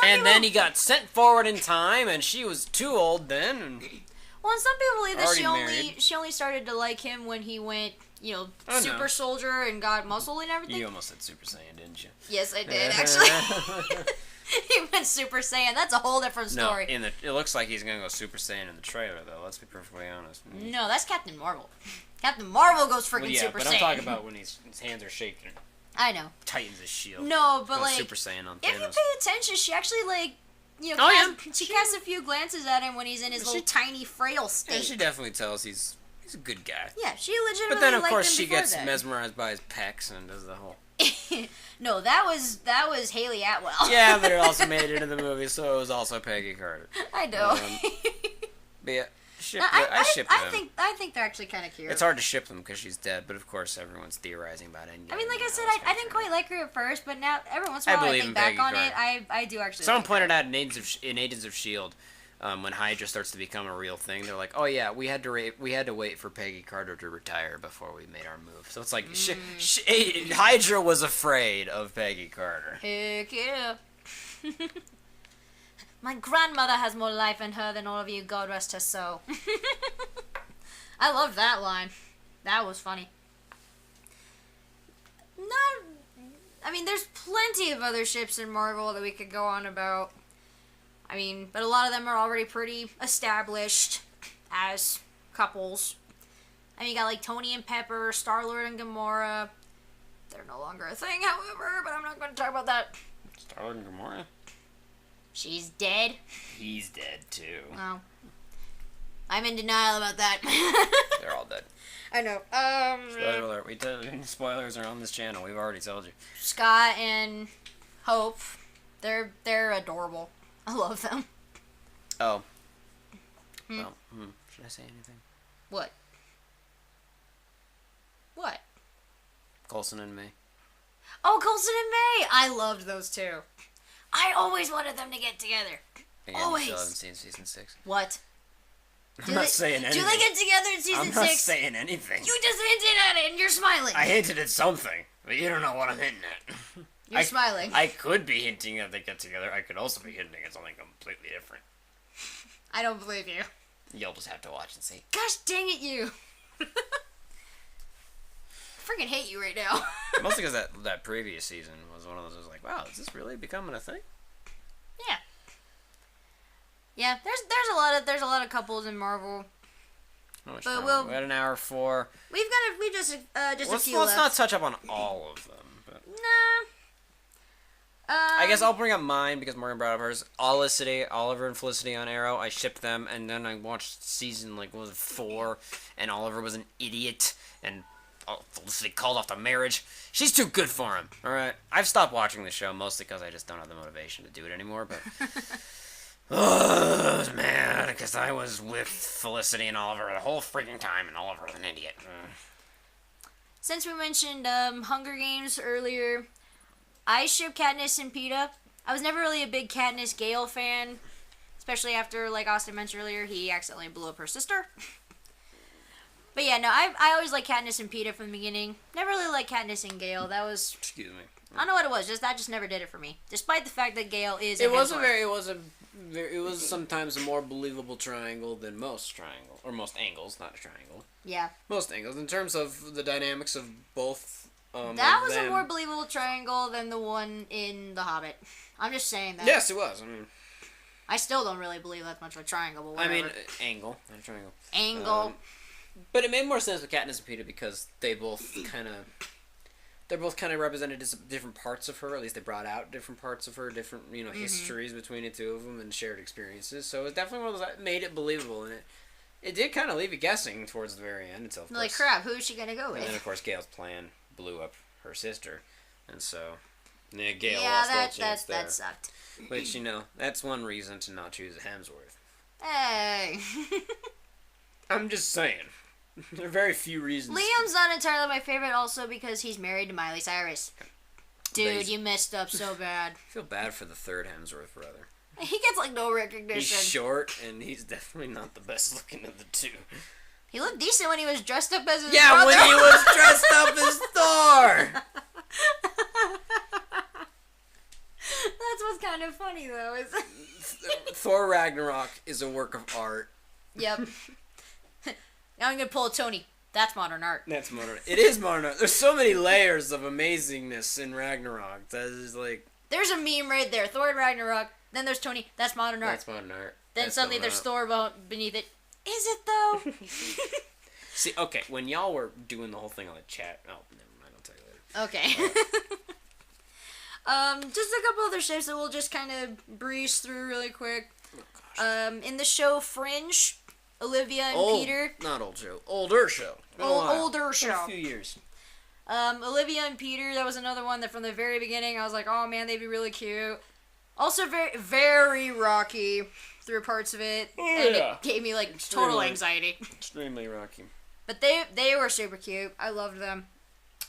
And then he got sent forward in time, and she was too old then. And well, and some people believe that Already she only started to like him when he went, super no. soldier and got muscle and everything. You almost said Super Saiyan, didn't you? Yes, I did actually. He went Super Saiyan. That's a whole different story. No, it looks like he's gonna go Super Saiyan in the trailer, though. Let's be perfectly honest. No, that's Captain Marvel. Captain Marvel goes freaking Super Saiyan. But I'm talking about when his hands are shaking. I know. Tightens his shield. No, but goes like, Super Saiyan on if you Thanos. pay attention, she actually like, she casts a few glances at him when he's in his little tiny frail state. Yeah, she definitely tells he's a good guy. Yeah, she legitimately. But then of liked course him she before gets that. mesmerized by his pecs and does the whole. No, that was Haley Atwell. Yeah, but it also made it into the movie, so it was also Peggy Carter. I know. But yeah, I ship them. I think they're actually kind of cute. It's hard to ship them because she's dead, but of course everyone's theorizing about it. I mean, like I said, I didn't quite like her at first, but now every once in a while I think back on it, I do actually. Someone like pointed her. out in Agents of S.H.I.E.L.D., when Hydra starts to become a real thing, they're like, oh yeah, we had to wait for Peggy Carter to retire before we made our move. So it's like Hydra was afraid of Peggy Carter. Heck yeah. My grandmother has more life in her than all of you, God rest her soul. I love that line. That was funny. I mean, there's plenty of other ships in Marvel that we could go on about. I mean, but a lot of them are already pretty established as couples. I mean, you got like Tony and Pepper, Star-Lord and Gamora. They're no longer a thing, however, but I'm not going to talk about that. Star-Lord and Gamora? She's dead. He's dead too. Oh. I'm in denial about that. They're all dead. I know. Spoiler alert. Spoilers are on this channel. We've already told you. Scott and Hope, they're adorable. I love them. Oh. Well, should I say anything? What? What? Coulson and May. Oh, Coulson and May! I loved those two. I always wanted them to get together. Again, always. You still haven't seen season 6. What? I'm not saying anything. Do they get together in season 6? I'm not saying anything. You just hinted at it and you're smiling. I hinted at something, but you don't know what I'm hinting at. You're smiling. I could be hinting at they get together. I could also be hinting at something completely different. I don't believe you. You'll just have to watch and see. Gosh dang it, you. I freaking hate you right now. Mostly because that previous season was one of those. I was like, wow, is this really becoming a thing? Yeah. Yeah, there's a lot of couples in Marvel. But we had an hour 4. We've just a few Let's left. not touch up on all of them. But. Nah. I guess I'll bring up mine because Morgan brought up hers. Oliver and Felicity on Arrow. I shipped them, and then I watched season 4, and Oliver was an idiot, and Felicity called off the marriage. She's too good for him. All right, I've stopped watching the show mostly because I just don't have the motivation to do it anymore. But I was mad because I was with Felicity and Oliver the whole freaking time, and Oliver was an idiot. since we mentioned Hunger Games earlier, I ship Katniss and Peeta. I was never really a big Katniss Gale fan, especially after, like Austin mentioned earlier, he accidentally blew up her sister. But yeah, no, I always liked Katniss and Peeta from the beginning. Never really liked Katniss and Gale. That was... Excuse me. I don't know what it was. That just never did it for me. Despite the fact that Gale is. It was sometimes a more believable triangle than most most angles, not a triangle. Yeah. Most angles in terms of the dynamics of both. That was a more believable triangle than the one in The Hobbit. I'm just saying that. Yes, it was. I mean, I still don't really believe that's much of a triangle. But whatever. I mean, angle, not a triangle. Angle. But it made more sense with Katniss and Peeta because they're both kind of represented different parts of her. At least they brought out different parts of her, different histories between the two of them and shared experiences. So it's definitely one of those that made it believable, and it did kind of leave you guessing towards the very end itself. Like, crap, who is she gonna go with? And then of course Gale's plan blew up her sister, and so Gale lost all chance there. That sucked. Which that's one reason to not choose a Hemsworth. Hey. I'm just saying. There are very few reasons. Liam's not entirely my favorite, also because he's married to Miley Cyrus. Dude, you messed up so bad. I feel bad for the third Hemsworth brother. He gets like no recognition. He's short, and he's definitely not the best looking of the two. He looked decent when he was dressed up as his brother. Yeah, when he was dressed up as Thor! That's what's kind of funny, though. Thor Ragnarok is a work of art. Yep. Now I'm gonna pull a Tony. That's modern art. That's modern art. It is modern art. There's so many layers of amazingness in Ragnarok. That is like... There's a meme right there. Thor Ragnarok. Then there's Tony. That's modern art. That's modern art. Then That's suddenly there's Thor beneath it. Is it, though? See, okay, when y'all were doing the whole thing on the chat... Oh, never mind. I'll tell you later. Okay. Just a couple other ships that we'll just kind of breeze through really quick. Oh, gosh. In the show Fringe... Olivia and Peter. Not old show. Older show. Older show. A few years. Olivia and Peter, that was another one that from the very beginning I was like, oh man, they'd be really cute. Also very, very rocky through parts of it. Oh, and yeah. it gave me like total anxiety. Extremely rocky. But they were super cute. I loved them.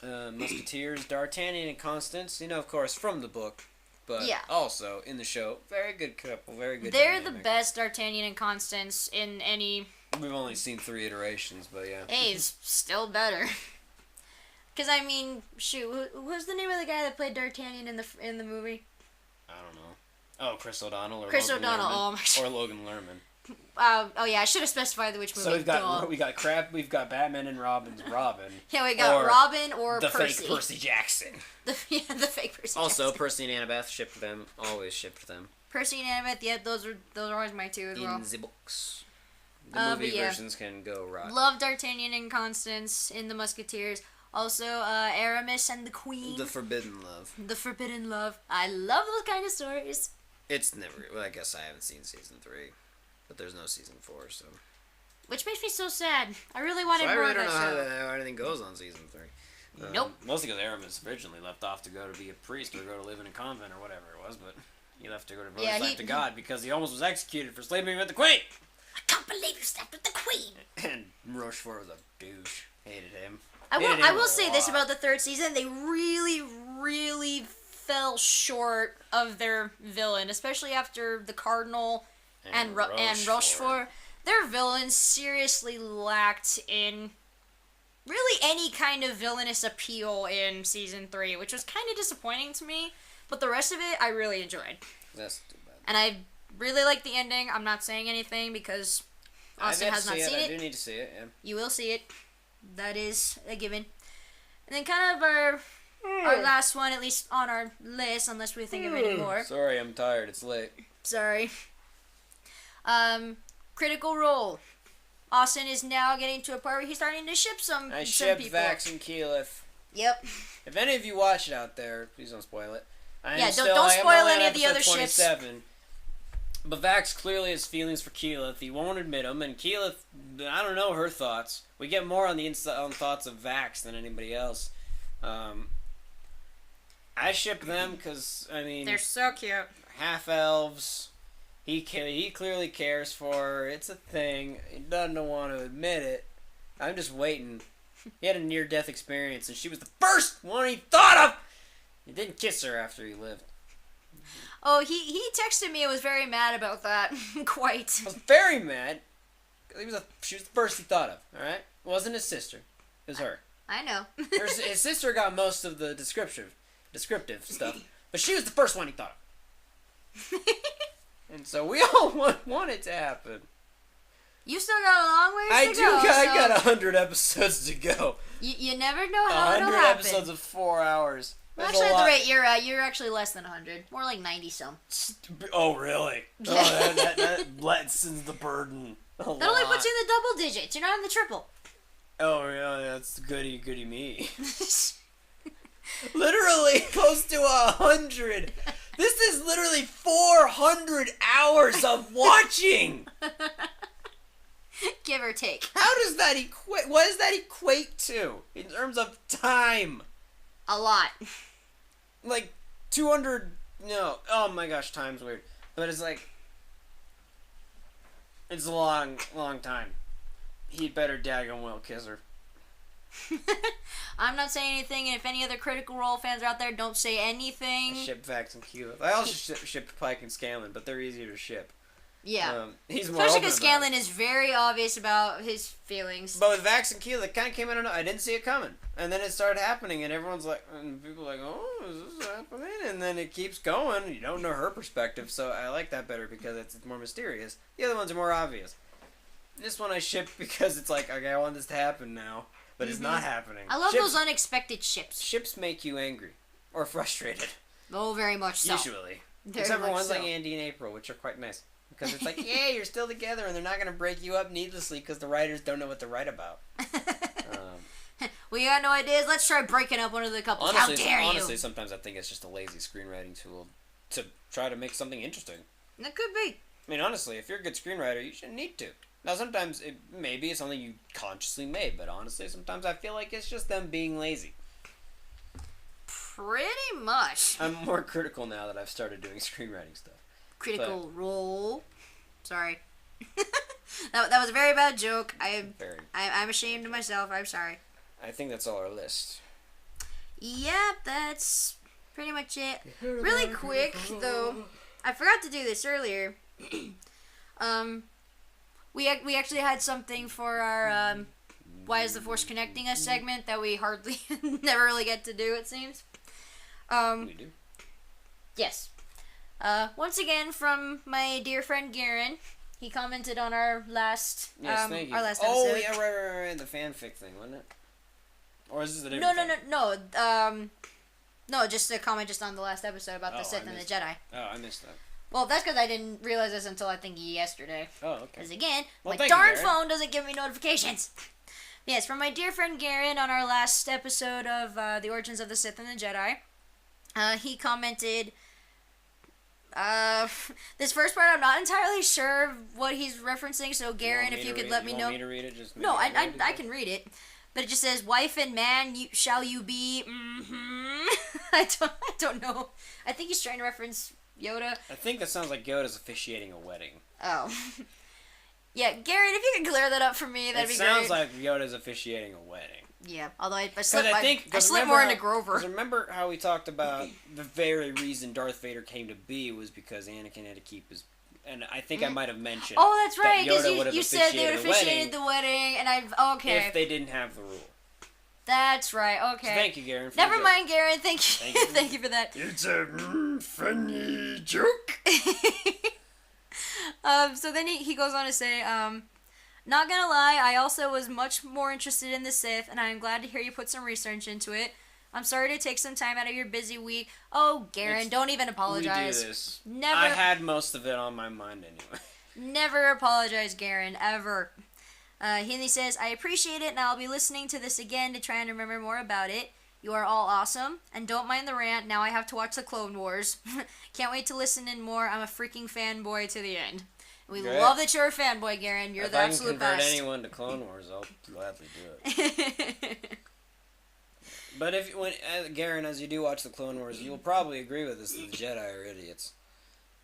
Musketeers, D'Artagnan and Constance, of course, from the book. But also in the show, very good couple, very good. They're dynamic. the best D'Artagnan and Constance in any. We've only seen 3 iterations, but yeah. Hey, it's still better. Because I mean, shoot, who's the name of the guy that played D'Artagnan in the movie? I don't know. Oh, Chris O'Donnell or Chris Logan O'Donnell. Lerman. Oh my God. Or Logan Lerman. Oh yeah, I should have specified which movie. So we've got Batman and Robin's Robin. Yeah, we got Robin or the Percy. fake Percy Jackson. The fake Percy. Also, Jackson. Percy and Annabeth shipped them. Always shipped them. Percy and Annabeth, yeah, those are always my two as well. In the books, the movie versions can go right. Love D'Artagnan and Constance in the Musketeers. Also, Aramis and the Queen. The Forbidden Love. The Forbidden Love. I love those kind of stories. It's never. Well, I guess I haven't seen season 3, but there's no season 4, so. Which makes me so sad. I really wanted I more really of don't that know show. how anything goes on season 3. Nope. Mostly because Aramis originally left off to go to be a priest or go to live in a convent or whatever it was, but he left to go to vote to God because he almost was executed for sleeping with the Queen. I can't believe you slept with the Queen. And Rochefort was a douche. Hated him. I will say this about the 3rd season: they really, really fell short of their villain, especially after the Cardinal and Rochefort. Their villains seriously lacked in really any kind of villainous appeal in season 3, which was kind of disappointing to me. But the rest of it, I really enjoyed. That's too bad. And I really like the ending. I'm not saying anything because Austin has not seen it. I do need to see it, yeah. You will see it. That is a given. And then kind of our last one, at least on our list, unless we think of any more. Sorry, I'm tired. It's late. Sorry. Critical Role. Austin is now getting to a part where he's starting to ship some I some shipped people. Vax and Keyleth. Yep. If any of you watch it out there, please don't spoil it. Don't spoil any of the other ships. But Vax clearly has feelings for Keyleth. He won't admit them, and Keyleth, I don't know her thoughts. We get more on the thoughts of Vax than anybody else. I ship them because, I mean... They're so cute. Half-elves. He clearly cares for her. It's a thing. He doesn't want to admit it. I'm just waiting. He had a near-death experience, and she was the first one he thought of! He didn't kiss her after he lived. Oh, he texted me and was very mad about that. Quite. I was very mad. She was the first he thought of, alright? It wasn't his sister. It was her. I know. His sister got most of the descriptive stuff, but she was the first one he thought of. And so we all want it to happen. You still got a long ways I to do. go. I got 100 episodes to go. You never know how it'll 100 happen. episodes of 4 hours. Well, That's actually, a at the lot. rate you're at, you're actually less than 100. More like 90-some. Oh, really? Oh, that lessens the burden. That only puts you in the double digits. You're not in the triple. Oh, yeah, that's goody me. Literally close to 100. This is literally 400 hours of watching. Give or take. How does that equate? What does that equate to in terms of time? A lot. Like 200? No. Oh my gosh, time's weird. But it's like it's a long time. He'd better daggone well kiss her. I'm not saying anything, and if any other Critical Role fans are out there, don't say anything. I ship Vax and Q. I also ship Pike and Scanlan, but they're easier to ship. Yeah. He's more Especially open because about Scanlan it. is very obvious about his feelings. But with Vax and Q, that kind of came out of nowhere. I didn't see it coming. And then it started happening, and everyone's like, and people are like, oh, is this happening? And then it keeps going. You don't know her perspective, so I like that better because it's more mysterious. The other ones are more obvious. This one I ship because it's like, okay, I want this to happen now, but it's not happening. I love Ships- those unexpected ships. Ships make you angry. Or frustrated. Oh, very much so. Usually. Very Except for much ones so. like Andy and April, which are quite nice. Because it's like, yeah, you're still together, and they're not going to break you up needlessly because the writers don't know what to write about. Well, you got no ideas? Let's try breaking up one of the couples. Honestly, How dare honestly, you? sometimes I think it's just a lazy screenwriting tool to try to make something interesting. That could be. I mean, honestly, if you're a good screenwriter, you shouldn't need to. Now, sometimes maybe it's something you consciously made, but honestly, sometimes I feel like it's just them being lazy. Pretty much. I'm more critical now that I've started doing screenwriting stuff. Critical Role. Sorry. that was a very bad joke. I'm ashamed of myself. I'm sorry. I think that's all our list. Yep, that's pretty much it. Really quick, though, I forgot to do this earlier. We actually had something for our Why is the Force Connecting Us segment that we hardly never really get to do, it seems. We do. Yes. Once again from my dear friend Garen. He commented on our last Yes, thank you. our last oh, episode. yeah, right. The fanfic thing, wasn't it? Or is this a No, different thing? no, just a comment just on the last episode about the Oh, Sith I and the missed Jedi. Oh, I missed that. Well, that's because I didn't realize this until I think yesterday. Oh, okay. Because again, Well, my thank you, darn Garen. phone doesn't give me notifications. Yes, from my dear friend Garen on our last episode of The Origins of the Sith and the Jedi, he commented, this first part I'm not entirely sure what he's referencing, so Garen, if you could let me know. Want me to read it? Just No, maybe I read it? can read it. But it just says, wife and man, shall you be? I don't know. I think he's trying to reference Yoda. I think that sounds like Yoda's officiating a wedding. Oh. Yeah, Garen, if you could clear that up for me, that'd It be sounds great. like Yoda's officiating a wedding. Yeah, although I Because slipped, I because slipped remember more how- into Grover. 'cause remember how we talked about the very reason Darth Vader came to be was because Anakin had to keep his... And I think I might have mentioned Oh, that's right, that Yoda because would have you said they would officiated a officiated the wedding, and okay. if they didn't have the rule. That's right, okay. So thank you, Garen. For Never the joke. mind, Garen, thank you. Thank you. Thank you for that. It's a funny joke. So then he goes on to say, not gonna lie, I also was much more interested in the Sith, and I am glad to hear you put some research into it. I'm sorry to take some time out of your busy week. Oh, Garen, don't even apologize. We do this. Never. I had most of it on my mind anyway. Never apologize, Garen, ever. He says, I appreciate it, and I'll be listening to this again to try and remember more about it. You are all awesome, and don't mind the rant. Now I have to watch the Clone Wars. Can't wait to listen in more. I'm a freaking fanboy to the end. We Great. love that you're a fanboy, Garen. You're If the I can absolute convert best. anyone to Clone Wars, I'll gladly do it. But if Garen, as you do watch the Clone Wars, you'll probably agree with us that the Jedi are idiots.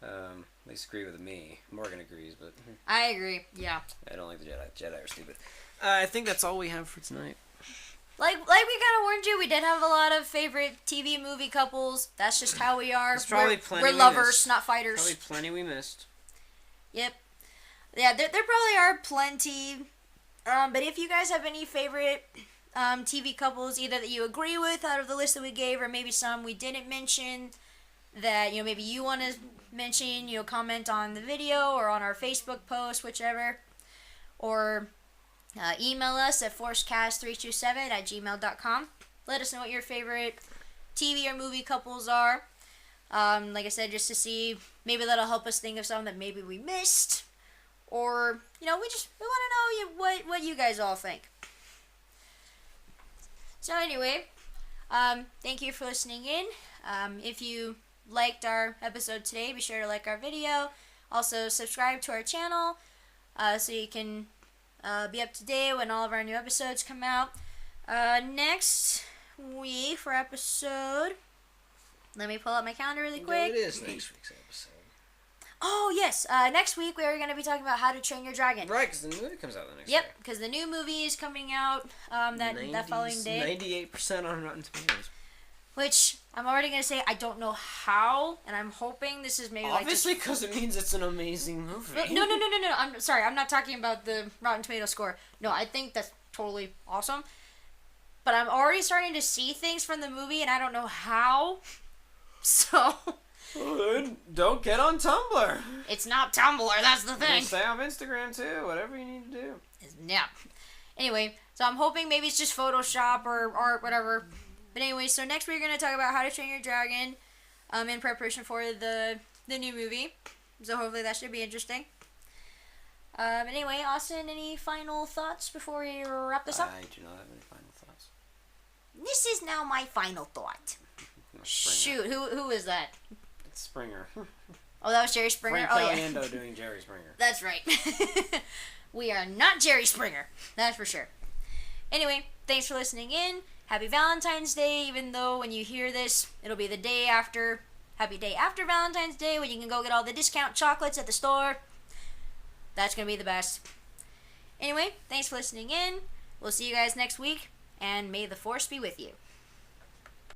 At least agree with me. Morgan agrees, but I agree, yeah. I don't like the Jedi. Jedi are stupid. I think that's all we have for tonight. like we kind of warned you, we did have a lot of favorite TV movie couples. That's just how we are. There's probably plenty we're we lovers, missed. not fighters. Probably plenty we missed. Yep. Yeah, there probably are plenty. But if you guys have any favorite TV couples, either that you agree with out of the list that we gave, or maybe some we didn't mention, that maybe you want to mention, comment on the video or on our Facebook post, whichever, or email us at forcecast327@gmail.com. Let us know what your favorite TV or movie couples are. Like I said, just to see, maybe that'll help us think of some that maybe we missed, or we want to know what you guys all think. So anyway, thank you for listening in. If you liked our episode today, be sure to like our video. Also, subscribe to our channel so you can be up to date when all of our new episodes come out. Next week for episode... Let me pull up my calendar really quick. It is next week's episode. Oh, yes. Next week we are going to be talking about How to Train Your Dragon. Right, because the movie comes out the next Yep, day. because the new movie is coming out that following day. 98% on Rotten Tomatoes. Which, I'm already going to say, I don't know how, and I'm hoping this is maybe Obviously, because it means it's an amazing movie. No. I'm sorry, I'm not talking about the Rotten Tomato score. No, I think that's totally awesome. But I'm already starting to see things from the movie, and I don't know how. So... Well, don't get on Tumblr. It's not Tumblr, that's the thing. Stay on Instagram, too. Whatever you need to do. Yeah. Anyway, so I'm hoping maybe it's just Photoshop or art, whatever. But anyway, so next we're going to talk about How to Train Your Dragon in preparation for the new movie. So hopefully that should be interesting. Anyway, Austin, any final thoughts before we wrap this up? I do not have any final thoughts. This is now my final thought. Springer. Shoot, who is that? It's Springer. Oh, that was Jerry Springer? Frank Oh, yeah. Caliendo doing Jerry Springer. That's right. We are not Jerry Springer. That's for sure. Anyway, thanks for listening in. Happy Valentine's Day, even though when you hear this, it'll be the day after. Happy day after Valentine's Day when you can go get all the discount chocolates at the store. That's going to be the best. Anyway, thanks for listening in. We'll see you guys next week, and may the Force be with you.